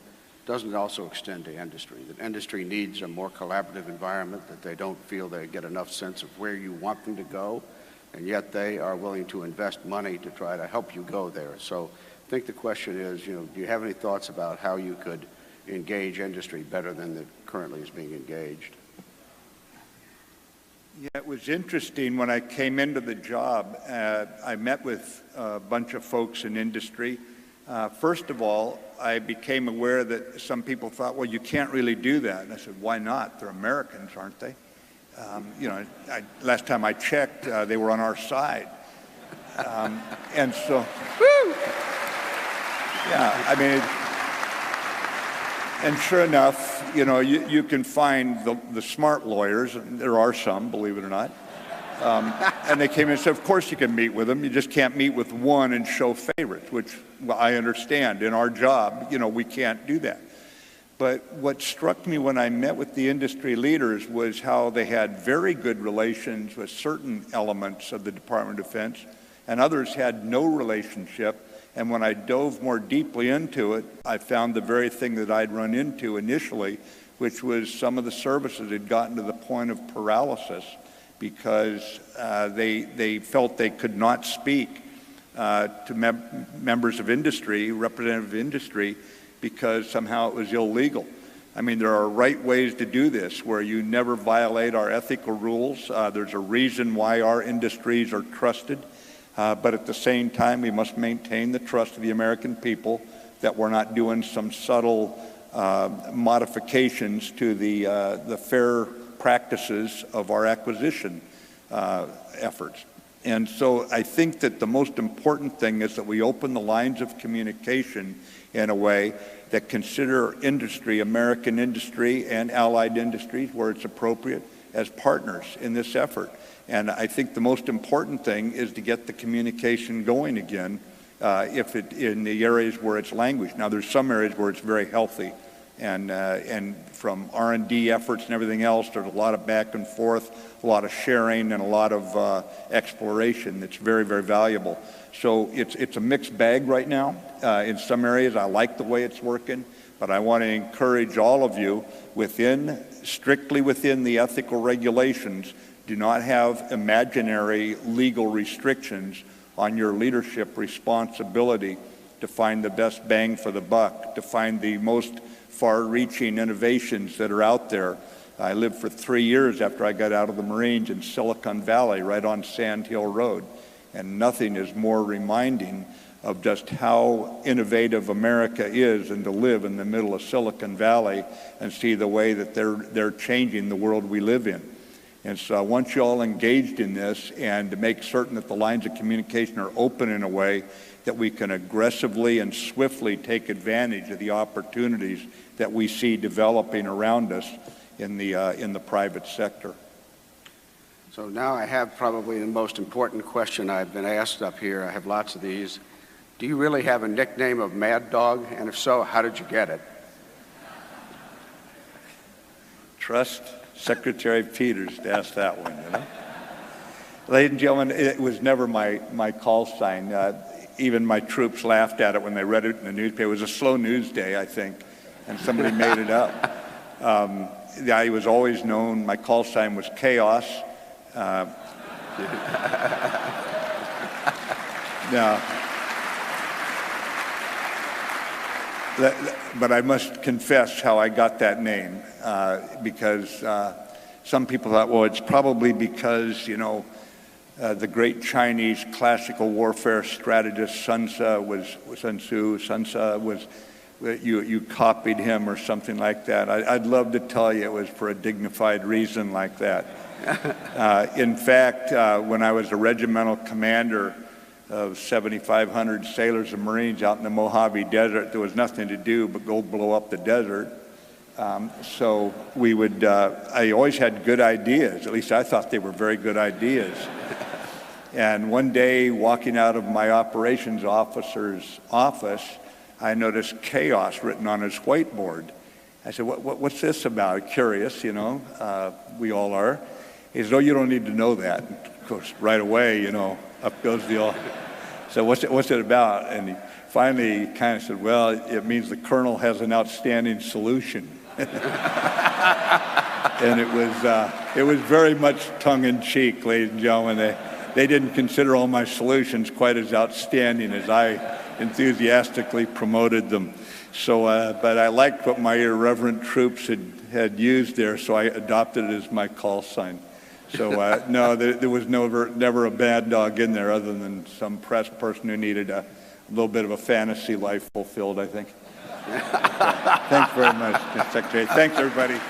Speaker 16: doesn't also extend to industry, that industry needs a more collaborative environment, that they don't feel they get enough sense of where you want them to go, and yet they are willing to invest money to try to help you go there. So I think the question is, do you have any thoughts about how you could engage industry better than it currently is being engaged?
Speaker 17: Yeah, it was interesting when I came into the job. I met with a bunch of folks in industry. First of all, I became aware that some people thought, well, you can't really do that. And I said, why not? They're Americans, aren't they? Last time I checked, they were on our side. And so, yeah, I mean, and sure enough, you can find the smart lawyers, and there are some, believe it or not, and they came in and said, of course you can meet with them, you just can't meet with one and show favorites, which I understand. In our job, we can't do that. But what struck me when I met with the industry leaders was how they had very good relations with certain elements of the Department of Defense, and others had no relationship. And when I dove more deeply into it, I found the very thing that I'd run into initially, which was some of the services had gotten to the point of paralysis because they felt they could not speak to members of industry, representative of industry, because somehow it was illegal. I mean, there are right ways to do this where you never violate our ethical rules. There's a reason why our industries are trusted. But at the same time, we must maintain the trust of the American people that we're not doing some subtle modifications to the fair practices of our acquisition efforts. And so I think that the most important thing is that we open the lines of communication in a way that consider industry, American industry and allied industries where it's appropriate, as partners in this effort. And I think the most important thing is to get the communication going again in the areas where it's language. Now, there's some areas where it's very healthy, and from R&D efforts and everything else, there's a lot of back and forth, a lot of sharing, and a lot of exploration that's very, very valuable. So it's a mixed bag right now. In some areas, I like the way it's working, but I want to encourage all of you strictly within the ethical regulations. Do not have imaginary legal restrictions on your leadership responsibility to find the best bang for the buck, to find the most far-reaching innovations that are out there. I lived for 3 years after I got out of the Marines in Silicon Valley, right on Sand Hill Road, and nothing is more reminding of just how innovative America is, and to live in the middle of Silicon Valley and see the way that they're changing the world we live in. And so I want you all engaged in this, and to make certain that the lines of communication are open in a way that we can aggressively and swiftly take advantage of the opportunities that we see developing around us in the private sector.
Speaker 16: So now I have probably the most important question I've been asked up here. I have lots of these. Do you really have a nickname of Mad Dog? And if so, how did you get it?
Speaker 17: Trust Secretary Peters to ask that one, Ladies and gentlemen, it was never my call sign. Even my troops laughed at it when they read it in the newspaper. It was a slow news day, I think, and somebody made it up. I was always known, my call sign was Chaos. Now, but I must confess how I got that name, because some people thought, well, it's probably because, the great Chinese classical warfare strategist Sun Tzu was, you copied him or something like that. I'd love to tell you it was for a dignified reason like that. In fact, when I was a regimental commander of 7,500 sailors and Marines out in the Mojave Desert, there was nothing to do but go blow up the desert. So we would, I always had good ideas. At least I thought they were very good ideas. And one day, walking out of my operations officer's office, I noticed Chaos written on his whiteboard. I said, what's this about? Curious, you know, we all are. He said, oh, you don't need to know that. And of course, right away, you know, up goes the all. So what's it about? And he finally kind of said, well, it means the colonel has an outstanding solution. And it was very much tongue-in-cheek, ladies and gentlemen. They didn't consider all my solutions quite as outstanding as I enthusiastically promoted them. So, but I liked what my irreverent troops had used there, so I adopted it as my call sign. So, no, there was never a bad dog in there other than some press person who needed a little bit of a fantasy life fulfilled, I think. Thanks very much, Mr. Secretary. Thanks, everybody.